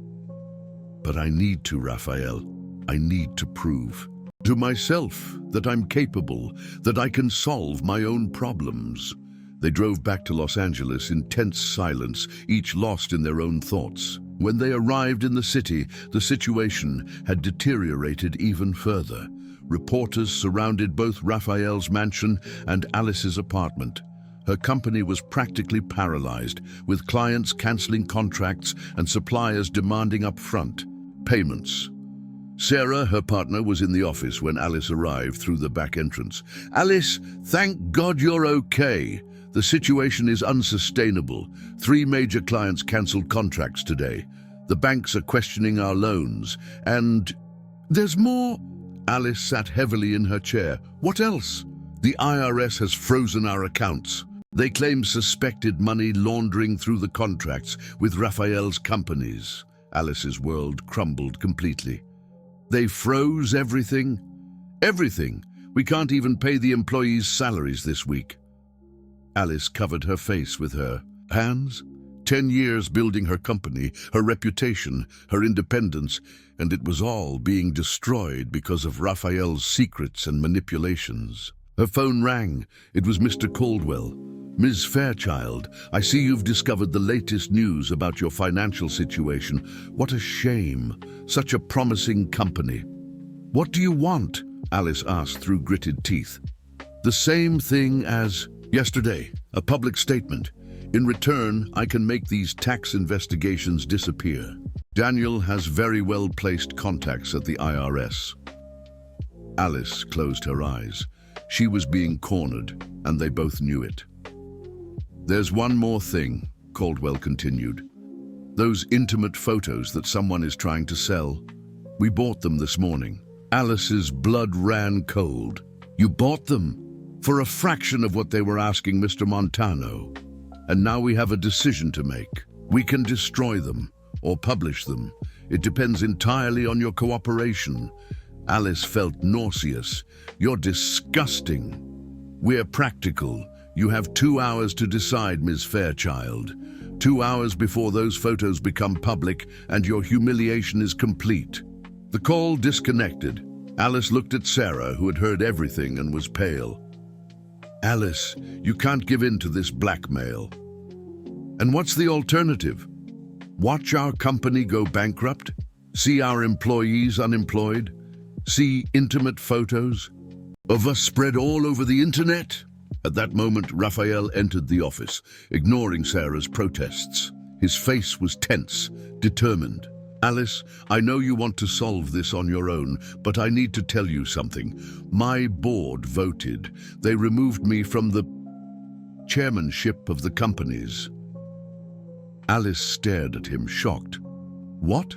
"But I need to, Raphael. I need to prove to myself that I'm capable, that I can solve my own problems." They drove back to Los Angeles in tense silence, each lost in their own thoughts. When they arrived in the city, the situation had deteriorated even further. Reporters surrounded both Raphael's mansion and Alice's apartment. Her company was practically paralyzed, with clients canceling contracts and suppliers demanding upfront payments. Sarah, her partner, was in the office when Alice arrived through the back entrance. "Alice, thank God you're okay. The situation is unsustainable. 3 major clients canceled contracts today. The banks are questioning our loans. And there's more." Alice sat heavily in her chair. "What else?" "The IRS has frozen our accounts. They claim suspected money laundering through the contracts with Raphael's companies." Alice's world crumbled completely. "They froze everything?" "Everything. We can't even pay the employees' salaries this week." Alice covered her face with her hands. 10 years building her company, her reputation, her independence, and it was all being destroyed because of Raphael's secrets and manipulations. Her phone rang. It was Mr. Caldwell. "Ms. Fairchild, I see you've discovered the latest news about your financial situation. What a shame. Such a promising company." What do you want? Alice asked through gritted teeth. The same thing as yesterday, a public statement. In return, I can make these tax investigations disappear. Daniel has very well-placed contacts at the IRS. Alice closed her eyes. She was being cornered, and they both knew it. There's one more thing, Caldwell continued. Those intimate photos that someone is trying to sell. We bought them this morning. Alice's blood ran cold. You bought them? For a fraction of what they were asking Mr. Montano. And now we have a decision to make. We can destroy them or publish them. It depends entirely on your cooperation. Alice felt nauseous. You're disgusting. We're practical. You have 2 hours to decide, Ms. Fairchild. 2 hours before those photos become public and your humiliation is complete. The call disconnected. Alice looked at Sarah, who had heard everything and was pale. Alice, you can't give in to this blackmail. And what's the alternative? Watch our company go bankrupt? See our employees unemployed? See intimate photos of us spread all over the internet? At that moment, Raphael entered the office, ignoring Sarah's protests. His face was tense, determined. Alice, I know you want to solve this on your own, but I need to tell you something. My board voted. They removed me from the chairmanship of the companies. Alice stared at him, shocked. What?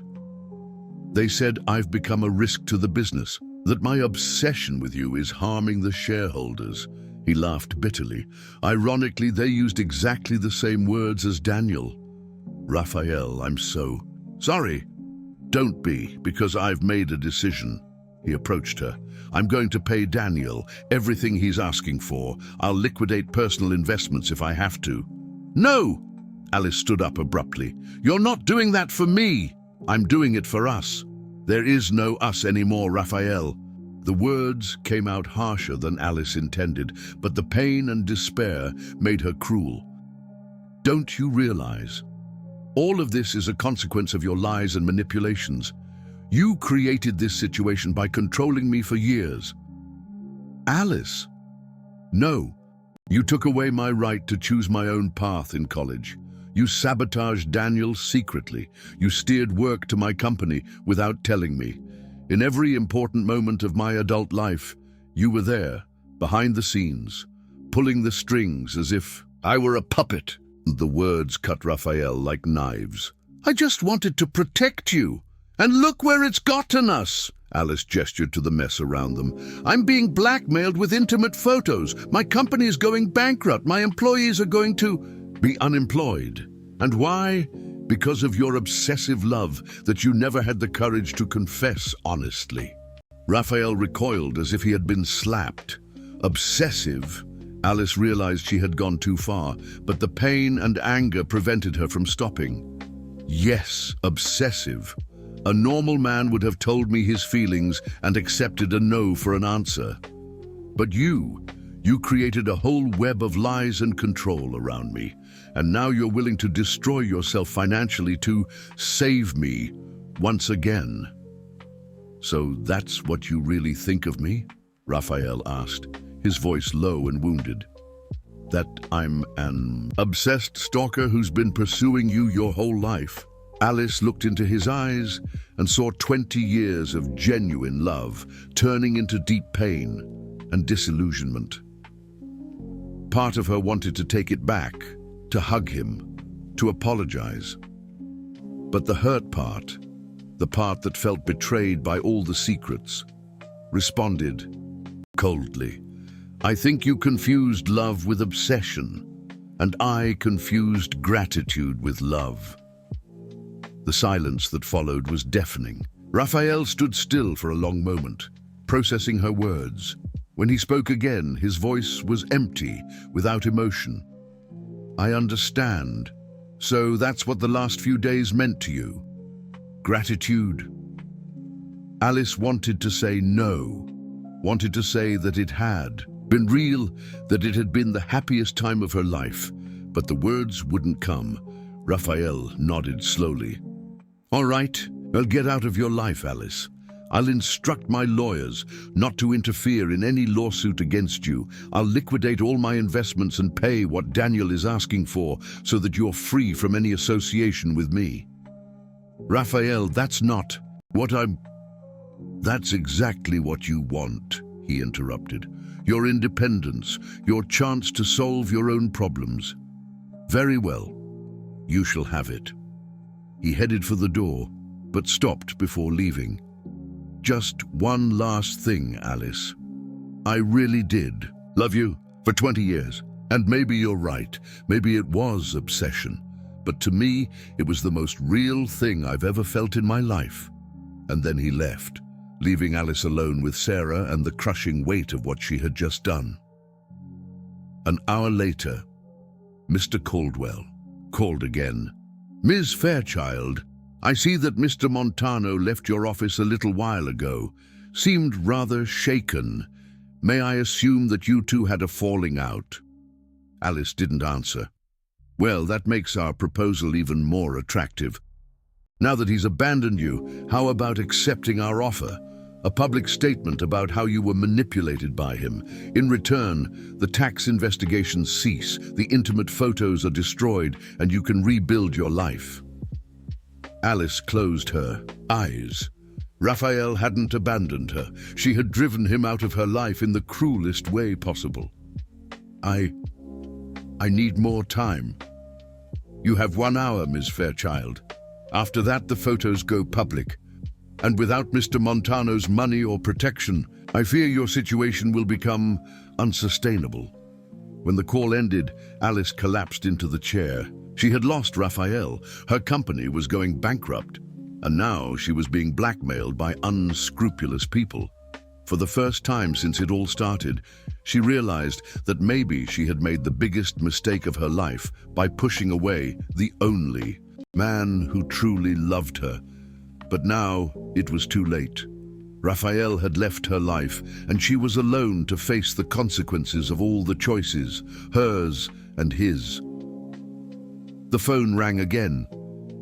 They said I've become a risk to the business, that my obsession with you is harming the shareholders. He laughed bitterly. Ironically, they used exactly the same words as Daniel. Raphael, I'm so sorry. Don't be, because I've made a decision. He approached her. I'm going to pay Daniel everything he's asking for. I'll liquidate personal investments if I have to. No! Alice stood up abruptly. You're not doing that for me. I'm doing it for us. There is no us anymore, Raphael. The words came out harsher than Alice intended, but the pain and despair made her cruel. Don't you realize? All of this is a consequence of your lies and manipulations. You created this situation by controlling me for years. Alice. No. You took away my right to choose my own path in college. You sabotaged Daniel secretly. You steered work to my company without telling me. In every important moment of my adult life, you were there, behind the scenes, pulling the strings as if I were a puppet. The words cut Raphael like knives. I just wanted to protect you. And look where it's gotten us. Alice gestured to the mess around them. I'm being blackmailed with intimate photos. My company is going bankrupt. My employees are going to be unemployed. And why? Because of your obsessive love that you never had the courage to confess honestly. Raphael recoiled as if he had been slapped. Obsessive? Alice realized she had gone too far, but the pain and anger prevented her from stopping. Yes, obsessive. A normal man would have told me his feelings and accepted a no for an answer. But you created a whole web of lies and control around me, and now you're willing to destroy yourself financially to save me once again. So that's what you really think of me? Raphael asked, his voice low and wounded. That I'm an obsessed stalker who's been pursuing you your whole life? Alice looked into his eyes and saw 20 years of genuine love turning into deep pain and disillusionment. Part of her wanted to take it back, to hug him, to apologize. But the hurt part, the part that felt betrayed by all the secrets, responded coldly. I think you confused love with obsession, and I confused gratitude with love. The silence that followed was deafening. Raphael stood still for a long moment, processing her words. When he spoke again, his voice was empty, without emotion. I understand. So that's what the last few days meant to you. Gratitude. Alice wanted to say no, wanted to say that it had been real, that it had been the happiest time of her life, but the words wouldn't come. Raphael nodded slowly. All right, I'll get out of your life, Alice. I'll instruct my lawyers not to interfere in any lawsuit against you. I'll liquidate all my investments and pay what Daniel is asking for so that you're free from any association with me." "Raphael, that's not what I'm—" "That's exactly what you want," he interrupted. "Your independence, your chance to solve your own problems. Very well, you shall have it." He headed for the door, but stopped before leaving. "Just one last thing, Alice. I really did love you for 20 years, and maybe you're right, maybe it was obsession, but to me, it was the most real thing I've ever felt in my life." And then he left, leaving Alice alone with Sarah and the crushing weight of what she had just done. An hour later, Mr. Caldwell called again. "Ms. Fairchild, I see that Mr. Montano left your office a little while ago. Seemed rather shaken. May I assume that you two had a falling out?" Alice didn't answer. "Well, that makes our proposal even more attractive. Now that he's abandoned you, how about accepting our offer? A public statement about how you were manipulated by him. In return, the tax investigations cease, the intimate photos are destroyed, and you can rebuild your life." Alice closed her eyes. Raphael hadn't abandoned her. She had driven him out of her life in the cruelest way possible. I need more time." "You have 1 hour, Ms. Fairchild. After that, the photos go public. And without Mr. Montano's money or protection, I fear your situation will become unsustainable." When the call ended, Alice collapsed into the chair. She had lost Raphael. Her company was going bankrupt. And now she was being blackmailed by unscrupulous people. For the first time since it all started, she realized that maybe she had made the biggest mistake of her life by pushing away the only man who truly loved her. But now it was too late. Raphael had left her life, and she was alone to face the consequences of all the choices, hers and his. The phone rang again.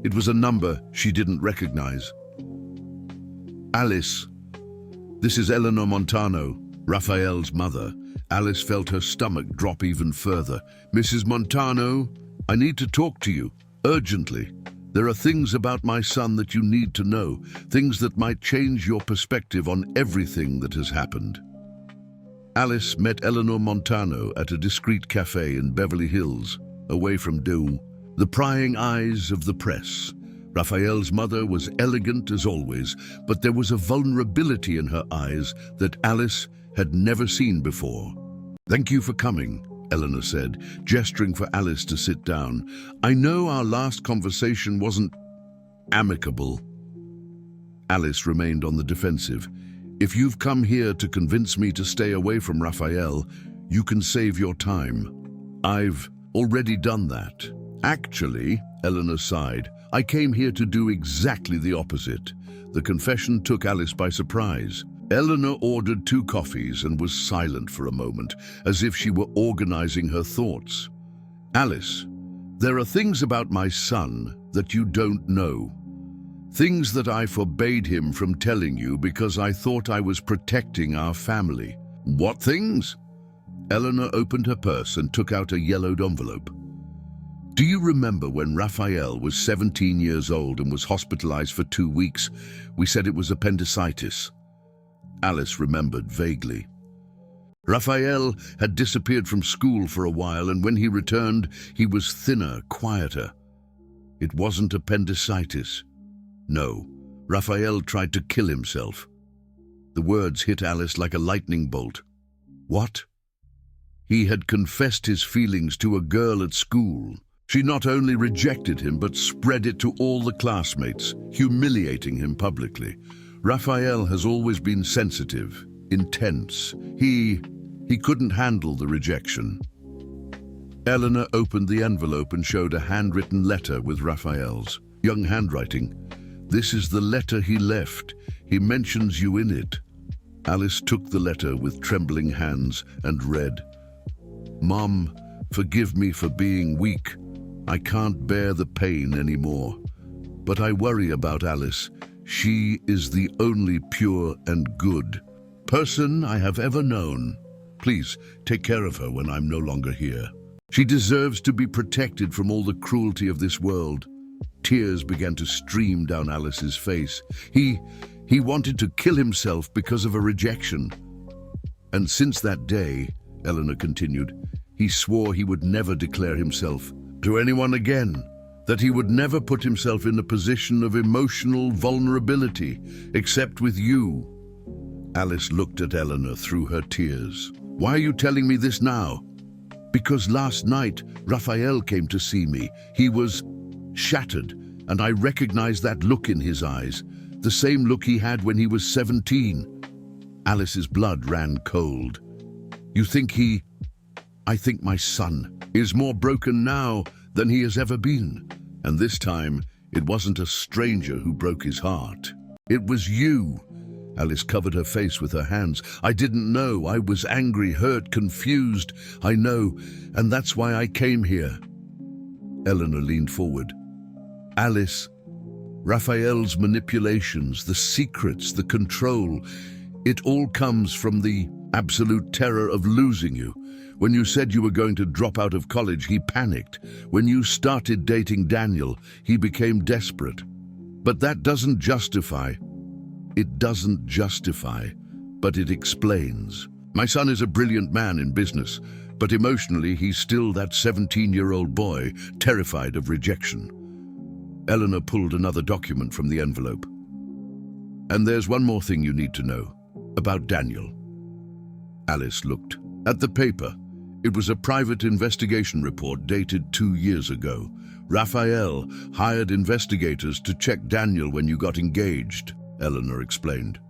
It was a number she didn't recognize. "Alice, this is Eleanor Montano, Raphael's mother." Alice felt her stomach drop even further. "Mrs. Montano, I need to talk to you, urgently. There are things about my son that you need to know, things that might change your perspective on everything that has happened." Alice met Eleanor Montano at a discreet cafe in Beverly Hills, away from the prying eyes of the press. Raphael's mother was elegant as always, but there was a vulnerability in her eyes that Alice had never seen before. "Thank you for coming," Eleanor said, gesturing for Alice to sit down. "I know our last conversation wasn't amicable." Alice remained on the defensive. "If you've come here to convince me to stay away from Raphael, you can save your time. I've already done that." "Actually," Eleanor sighed, "I came here to do exactly the opposite." The confession took Alice by surprise. Eleanor ordered 2 coffees and was silent for a moment, as if she were organizing her thoughts. "Alice, there are things about my son that you don't know. Things that I forbade him from telling you because I thought I was protecting our family." "What things?" Eleanor opened her purse and took out a yellowed envelope. "Do you remember when Raphael was 17 years old and was hospitalized for 2 weeks? We said it was appendicitis." Alice remembered vaguely. Raphael had disappeared from school for a while, and when he returned, he was thinner, quieter. It wasn't appendicitis. No, Raphael tried to kill himself. The words hit Alice like a lightning bolt. What? He had confessed his feelings to a girl at school. She not only rejected him, but spread it to all the classmates, humiliating him publicly. Raphael has always been sensitive, intense. He couldn't handle the rejection. Eleanor opened the envelope and showed a handwritten letter with Raphael's young handwriting. "This is the letter he left. He mentions you in it." Alice took the letter with trembling hands and read, "Mom, forgive me for being weak. I can't bear the pain anymore. But I worry about Alice. She is the only pure and good person I have ever known. Please, take care of her when I'm no longer here. She deserves to be protected from all the cruelty of this world." Tears began to stream down Alice's face. He wanted to kill himself because of a rejection. "And since that day," Eleanor continued, "he swore he would never declare himself to anyone again, that he would never put himself in a position of emotional vulnerability, except with you." Alice looked at Eleanor through her tears. "Why are you telling me this now?" "Because last night, Raphael came to see me. He was shattered, and I recognized that look in his eyes, the same look he had when he was 17. Alice's blood ran cold. I think my son is more broken now than he has ever been. And this time, it wasn't a stranger who broke his heart. It was you." Alice covered her face with her hands. "I didn't know. I was angry, hurt, confused. I know, and that's why I came here." Eleanor leaned forward. "Alice, Raphael's manipulations, the secrets, the control, it all comes from the absolute terror of losing you. When you said you were going to drop out of college, he panicked. When you started dating Daniel, he became desperate. But that doesn't justify. It doesn't justify, but it explains. My son is a brilliant man in business, but emotionally he's still that 17-year-old boy, terrified of rejection." Eleanor pulled another document from the envelope. "And there's one more thing you need to know, about Daniel." Alice looked at the paper. It was a private investigation report dated 2 years ago. "Raphael hired investigators to check Daniel when you got engaged," Eleanor explained.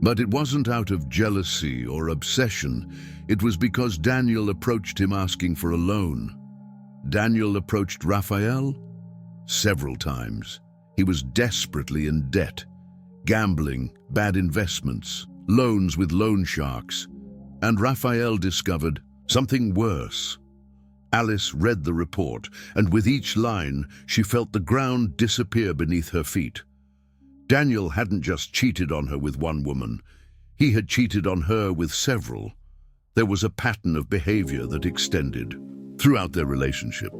"But it wasn't out of jealousy or obsession. It was because Daniel approached him asking for a loan." "Daniel approached Raphael?" "Several times. He was desperately in debt. Gambling, bad investments, loans with loan sharks. And Raphael discovered something worse." Alice read the report, and with each line, she felt the ground disappear beneath her feet. Daniel hadn't just cheated on her with one woman. He had cheated on her with several. There was a pattern of behavior that extended throughout their relationship.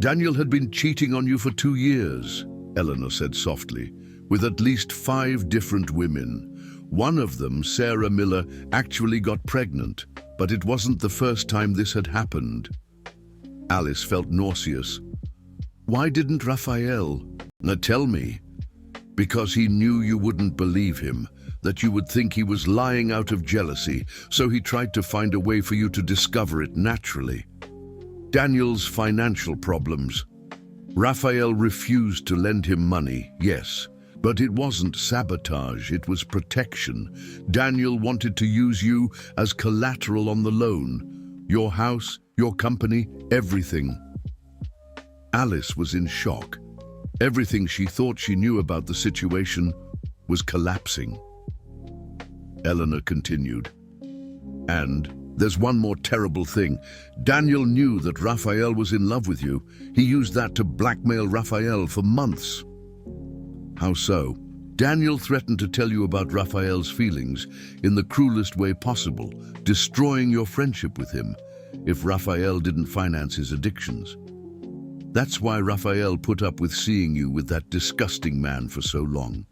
"Daniel had been cheating on you for 2 years," Eleanor said softly, "with at least 5 different women. One of them, Sarah Miller, actually got pregnant, but it wasn't the first time this had happened." Alice felt nauseous. "Why didn't Raphael?" "Now tell me." "Because he knew you wouldn't believe him, that you would think he was lying out of jealousy, so he tried to find a way for you to discover it naturally. Daniel's financial problems. Raphael refused to lend him money, yes, but it wasn't sabotage, it was protection. Daniel wanted to use you as collateral on the loan. Your house, your company, everything." Alice was in shock. Everything she thought she knew about the situation was collapsing. Eleanor continued. "And there's one more terrible thing. Daniel knew that Raphael was in love with you. He used that to blackmail Raphael for months." "How so?" "Daniel threatened to tell you about Raphael's feelings in the cruelest way possible, destroying your friendship with him if Raphael didn't finance his addictions. That's why Raphael put up with seeing you with that disgusting man for so long."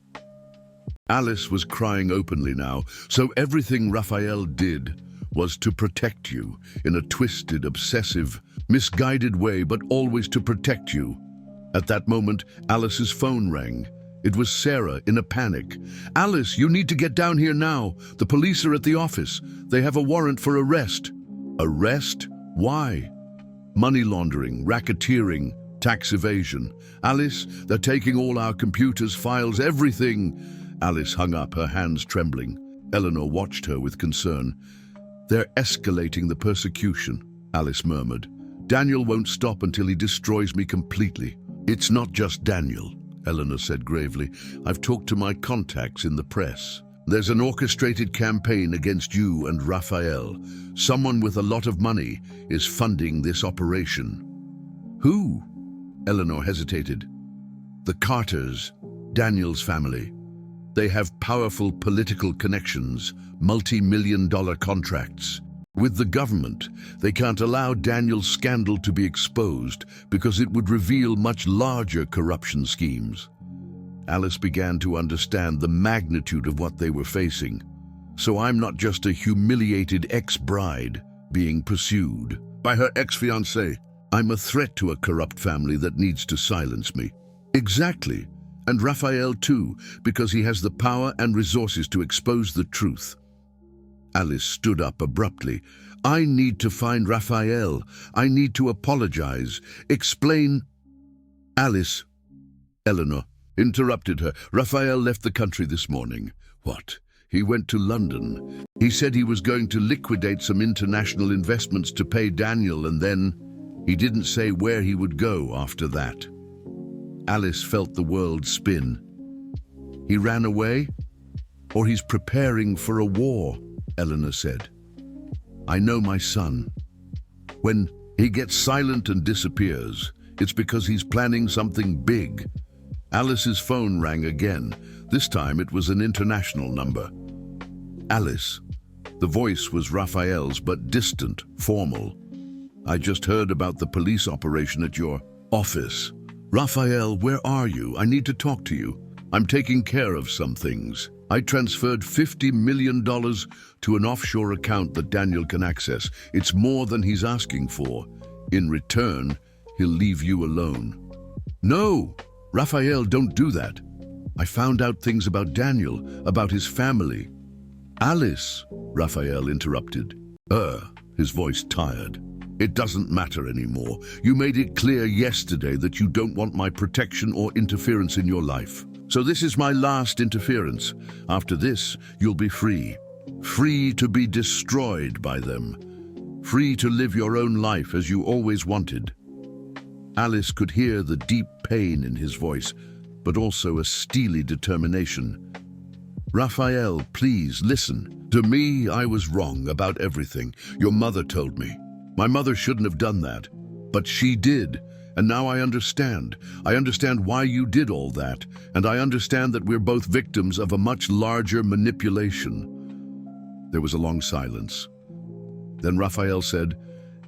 Alice was crying openly now. So everything Raphael did was to protect you in a twisted, obsessive, misguided way, but always to protect you. At that moment, Alice's phone rang. It was Sarah in a panic. "Alice, you need to get down here now. The police are at the office. They have a warrant for arrest." "Arrest? Why?" "Money laundering, racketeering, tax evasion. Alice, they're taking all our computers, files, everything." Alice hung up, her hands trembling. Eleanor watched her with concern. "They're escalating the persecution," Alice murmured. "Daniel won't stop until he destroys me completely." "It's not just Daniel," Eleanor said gravely. "I've talked to my contacts in the press. There's an orchestrated campaign against you and Raphael. Someone with a lot of money is funding this operation." "Who?" Eleanor hesitated. "The Carters. Daniel's family. They have powerful political connections, multi-million-dollar contracts. With the government, they can't allow Daniel's scandal to be exposed because it would reveal much larger corruption schemes. Alice began to understand the magnitude of what they were facing. So I'm not just a humiliated ex-bride being pursued by her ex-fiancé. I'm a threat to a corrupt family that needs to silence me. Exactly. And Raphael too, because he has the power and resources to expose the truth. Alice stood up abruptly. I need to find Raphael. I need to apologize. Explain. Alice. Eleanor interrupted her. Raphael left the country this morning. What? He went to London. He said he was going to liquidate some international investments to pay Daniel, and then he didn't say where he would go after that. Alice felt the world spin. He ran away? Or he's preparing for a war, Eleanor said. I know my son. When he gets silent and disappears, it's because he's planning something big. Alice's phone rang again. This time it was an international number. Alice. The voice was Raphael's, but distant, formal. I just heard about the police operation at your office. Raphael, where are you? I need to talk to you. I'm taking care of some things. I transferred $50 million to an offshore account that Daniel can access. It's more than he's asking for. In return, he'll leave you alone. No, Raphael, don't do that. I found out things about Daniel, about his family. Alice, Raphael interrupted. His voice tired. It doesn't matter anymore. You made it clear yesterday that you don't want my protection or interference in your life. So this is my last interference. After this, you'll be free. Free to be destroyed by them. Free to live your own life as you always wanted. Alice could hear the deep pain in his voice, but also a steely determination. Raphael, please listen. To me, I was wrong about everything. Your mother told me. My mother shouldn't have done that, but she did, and now I understand. I understand why you did all that, and I understand that we're both victims of a much larger manipulation. There was a long silence. Then Raphael said,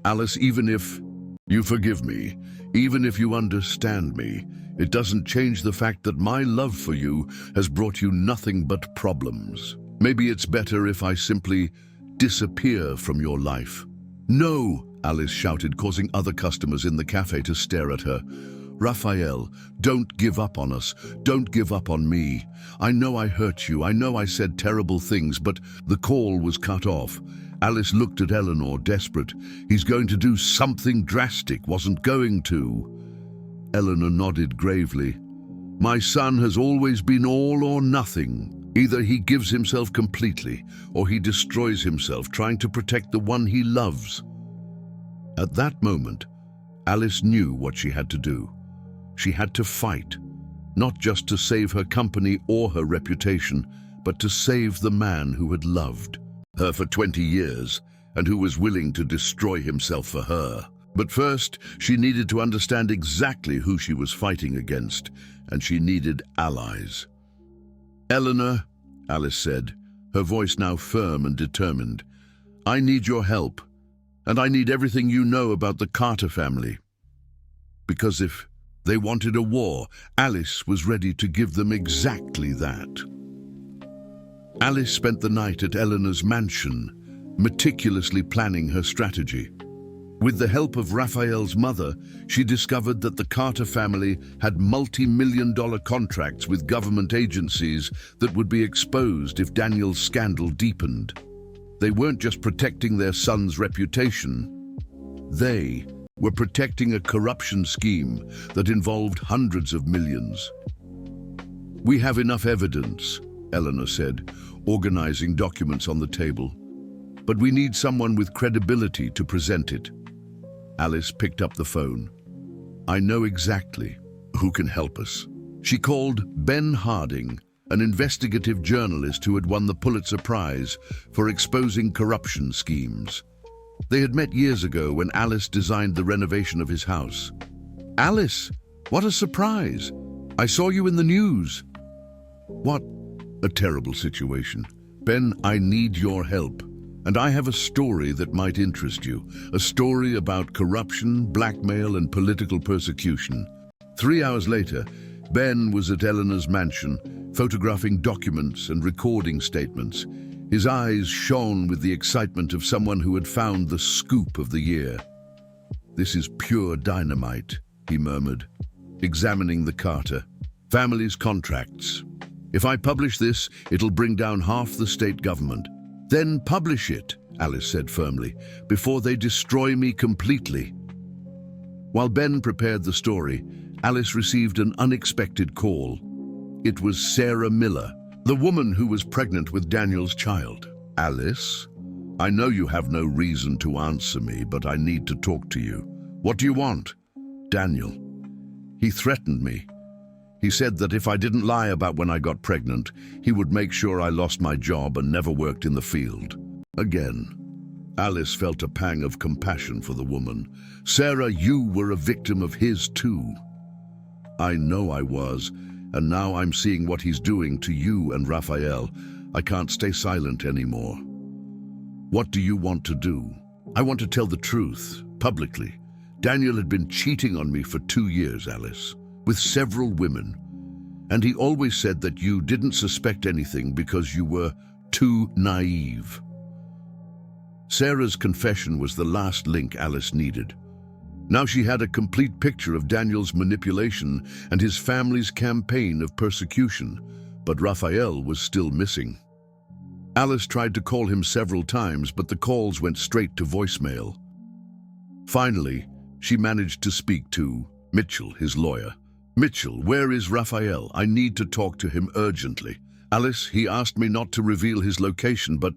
Alice, even if you forgive me, even if you understand me, it doesn't change the fact that my love for you has brought you nothing but problems. Maybe it's better if I simply disappear from your life. No, Alice shouted, causing other customers in the cafe to stare at her. Raphael, don't give up on us. Don't give up on me. I know I hurt you. I know I said terrible things, but the call was cut off. Alice looked at Eleanor, desperate. He's going to do something drastic, wasn't going to. Eleanor nodded gravely. My son has always been all or nothing. Either he gives himself completely, or he destroys himself, trying to protect the one he loves. At that moment, Alice knew what she had to do. She had to fight, not just to save her company or her reputation, but to save the man who had loved her for 20 years and who was willing to destroy himself for her. But first, she needed to understand exactly who she was fighting against, and she needed allies. Eleanor, Alice said, her voice now firm and determined, I need your help, and I need everything you know about the Carter family. Because if they wanted a war, Alice was ready to give them exactly that. Alice spent the night at Eleanor's mansion, meticulously planning her strategy. With the help of Raphael's mother, she discovered that the Carter family had multi-million-dollar contracts with government agencies that would be exposed if Daniel's scandal deepened. They weren't just protecting their son's reputation. They were protecting a corruption scheme that involved hundreds of millions. We have enough evidence, Eleanor said, organizing documents on the table. But we need someone with credibility to present it. Alice picked up the phone. I know exactly who can help us. She called Ben Harding, an investigative journalist who had won the Pulitzer Prize for exposing corruption schemes. They had met years ago when Alice designed the renovation of his house. Alice, what a surprise! I saw you in the news. What a terrible situation. Ben, I need your help. And I have a story that might interest you. A story about corruption, blackmail, and political persecution. 3 hours later, Ben was at Eleanor's mansion, photographing documents and recording statements. His eyes shone with the excitement of someone who had found the scoop of the year. "This is pure dynamite," he murmured, examining the Carter family's contracts. "If I publish this, it'll bring down half the state government." "Then publish it," Alice said firmly, "before they destroy me completely." While Ben prepared the story, Alice received an unexpected call. It was Sarah Miller, the woman who was pregnant with Daniel's child. "Alice, I know you have no reason to answer me, but I need to talk to you." "What do you want?" "Daniel. He threatened me. He said that if I didn't lie about when I got pregnant, he would make sure I lost my job and never worked in the field again." Alice felt a pang of compassion for the woman. "Sarah, you were a victim of his too." "I know I was, and now I'm seeing what he's doing to you and Raphael. I can't stay silent anymore." "What do you want to do?" "I want to tell the truth, publicly. Daniel had been cheating on me for 2 years, Alice, with several women. And he always said that you didn't suspect anything because you were too naive." Sarah's confession was the last link Alice needed. Now she had a complete picture of Daniel's manipulation and his family's campaign of persecution, but Raphael was still missing. Alice tried to call him several times, but the calls went straight to voicemail. Finally, she managed to speak to Mitchell, his lawyer. "Mitchell, where is Raphael? I need to talk to him urgently." "Alice, he asked me not to reveal his location, but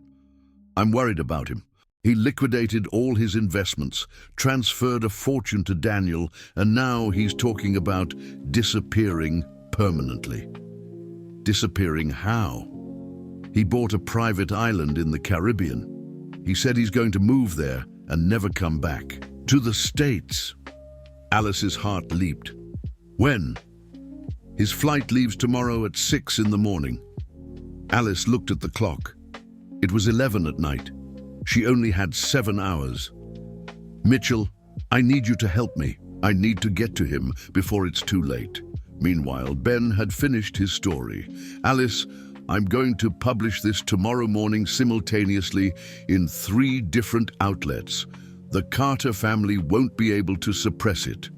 I'm worried about him. He liquidated all his investments, transferred a fortune to Daniel, and now he's talking about disappearing permanently." "Disappearing how?" "He bought a private island in the Caribbean. He said he's going to move there and never come back." "To the States?" Alice's heart leaped. "When?" "His flight leaves tomorrow at 6 in the morning." Alice looked at the clock. It was 11 at night. She only had 7 hours. "Mitchell, I need you to help me. I need to get to him before it's too late." Meanwhile, Ben had finished his story. "Alice, I'm going to publish this tomorrow morning simultaneously in 3 different outlets. The Carter family won't be able to suppress it."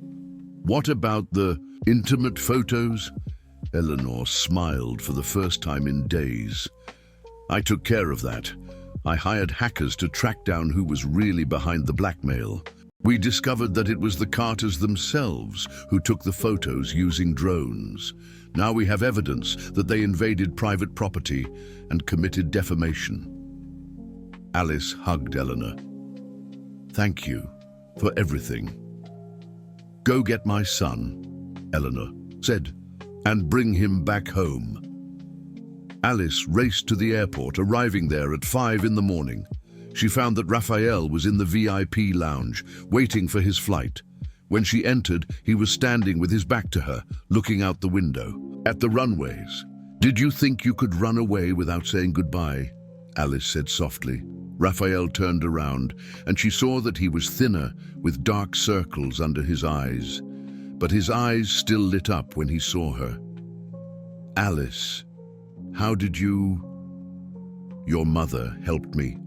"What about the intimate photos?" Eleanor smiled for the first time in days. "I took care of that. I hired hackers to track down who was really behind the blackmail. We discovered that it was the Carters themselves who took the photos using drones. Now we have evidence that they invaded private property and committed defamation." Alice hugged Eleanor. "Thank you for everything." "Go get my son," Eleanor said, "and bring him back home." Alice raced to the airport, arriving there at 5 in the morning. She found that Raphael was in the VIP lounge, waiting for his flight. When she entered, he was standing with his back to her, looking out the window. "At the runways. Did you think you could run away without saying goodbye?" Alice said softly. Raphael turned around, and she saw that he was thinner, with dark circles under his eyes. But his eyes still lit up when he saw her. "Alice, how did you—" "Your mother helped me.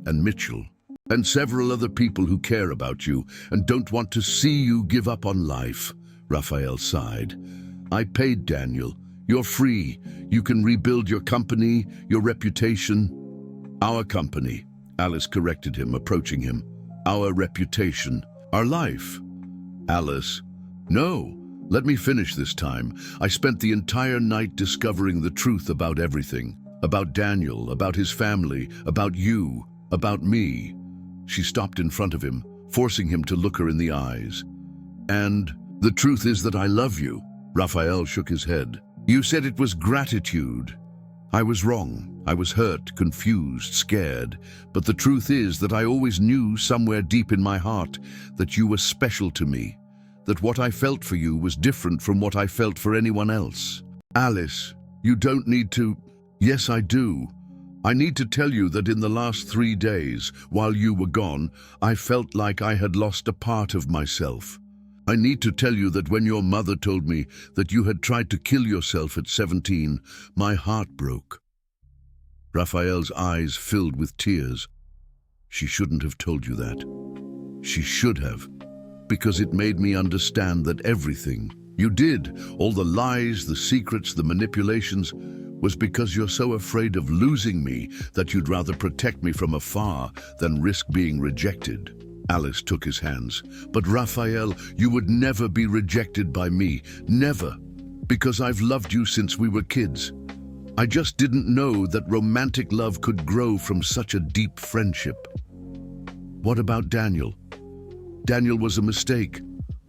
And Mitchell. And several other people who care about you and don't want to see you give up on life," Raphael sighed. "I paid Daniel. You're free. You can rebuild your company, your reputation." "Our company," Alice corrected him, approaching him. "Our reputation. Our life." "Alice, no. Let me finish this time. I spent the entire night discovering the truth about everything. About Daniel, about his family, about you, about me." She stopped in front of him, forcing him to look her in the eyes. "And the truth is that I love you." Raphael shook his head. "You said it was gratitude." "I was wrong. I was hurt, confused, scared. But the truth is that I always knew somewhere deep in my heart that you were special to me, that what I felt for you was different from what I felt for anyone else." "Alice, You don't need to. Yes, I do. I need to tell you that in the last 3 days, while you were gone, I felt like I had lost a part of myself. I need to tell you that when your mother told me that you had tried to kill yourself at 17, my heart broke. Raphael's eyes filled with tears. She shouldn't have told you that. She should have, because it made me understand that everything you did, all the lies, the secrets, the manipulations, was because you're so afraid of losing me that you'd rather protect me from afar than risk being rejected. Alice took his hands. But Raphael, you would never be rejected by me. Never. Because I've loved you since we were kids. I just didn't know that romantic love could grow from such a deep friendship. What about Daniel? Daniel was a mistake.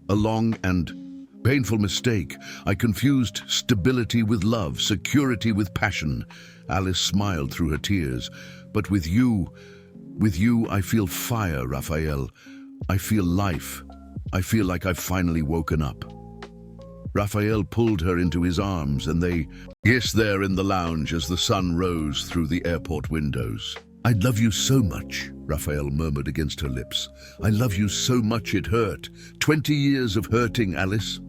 A long and painful mistake. I confused stability with love, security with passion. Alice smiled through her tears. But with you, I feel fire, Raphael. I feel life. I feel like I've finally woken up. Raphael pulled her into his arms and they kissed there in the lounge as the sun rose through the airport windows. I love you so much, Raphael murmured against her lips. I love you so much it hurt. 20 years of hurting, Alice.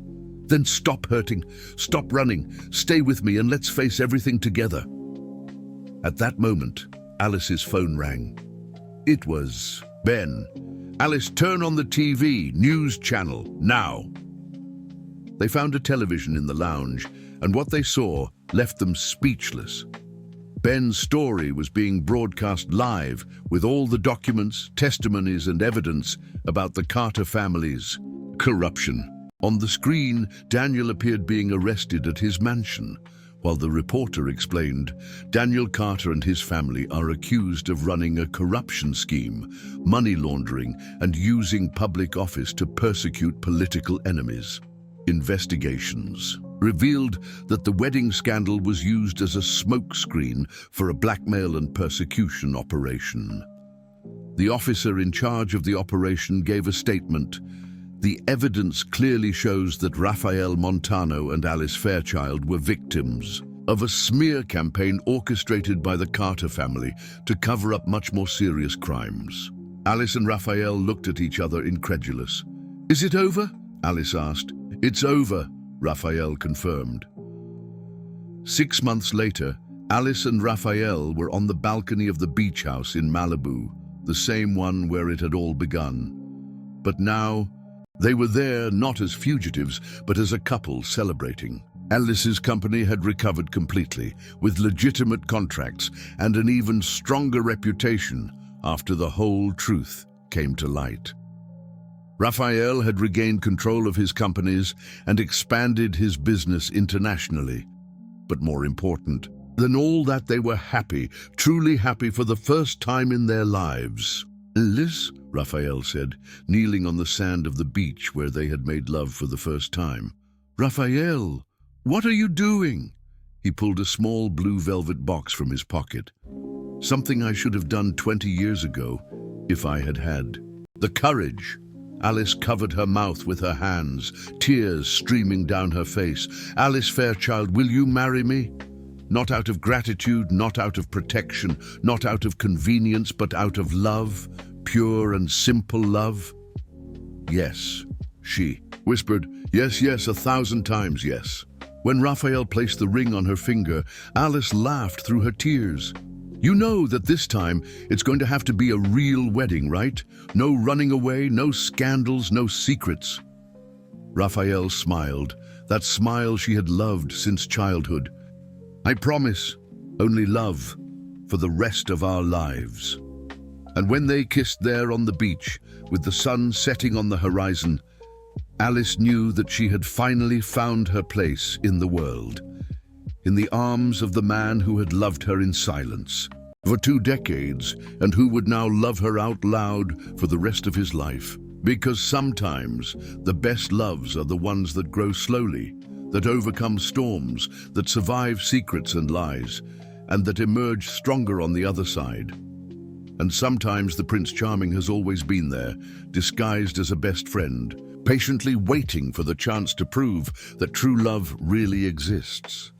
Then stop hurting, stop running, stay with me and let's face everything together. At that moment, Alice's phone rang. It was Ben. Alice, turn on the TV, news channel, now. They found a television in the lounge, and what they saw left them speechless. Ben's story was being broadcast live with all the documents, testimonies, and evidence about the Carter family's corruption. On the screen, Daniel appeared being arrested at his mansion, while the reporter explained, Daniel Carter and his family are accused of running a corruption scheme, money laundering, and using public office to persecute political enemies. Investigations revealed that the wedding scandal was used as a smokescreen for a blackmail and persecution operation. The officer in charge of the operation gave a statement. The evidence clearly shows that Raphael Montano and Alice Fairchild were victims of a smear campaign orchestrated by the Carter family to cover up much more serious crimes. Alice and Raphael looked at each other incredulous. Is it over? Alice asked. It's over, Raphael confirmed. 6 months later, Alice and Raphael were on the balcony of the beach house in Malibu, the same one where it had all begun. But now, they were there not as fugitives, but as a couple celebrating. Alice's company had recovered completely, with legitimate contracts and an even stronger reputation after the whole truth came to light. Raphael had regained control of his companies and expanded his business internationally. But more important than all that, they were happy, truly happy for the first time in their lives. Alice, Raphael said, kneeling on the sand of the beach where they had made love for the first time. Raphael, what are you doing? He pulled a small blue velvet box from his pocket. Something I should have done 20 years ago, if I had had the courage. Alice covered her mouth with her hands, tears streaming down her face. Alice Fairchild, will you marry me? Not out of gratitude, not out of protection, not out of convenience, but out of love, pure and simple love? Yes, she whispered, yes, yes, 1,000 times yes. When Raphael placed the ring on her finger, Alice laughed through her tears. You know that this time it's going to have to be a real wedding, right? No running away, no scandals, no secrets. Raphael smiled, that smile she had loved since childhood. I promise, only love for the rest of our lives. And when they kissed there on the beach, with the sun setting on the horizon, Alice knew that she had finally found her place in the world, in the arms of the man who had loved her in silence for 2 decades and who would now love her out loud for the rest of his life. Because sometimes the best loves are the ones that grow slowly, that overcome storms, that survive secrets and lies, and that emerge stronger on the other side. And sometimes the Prince Charming has always been there, disguised as a best friend, patiently waiting for the chance to prove that true love really exists.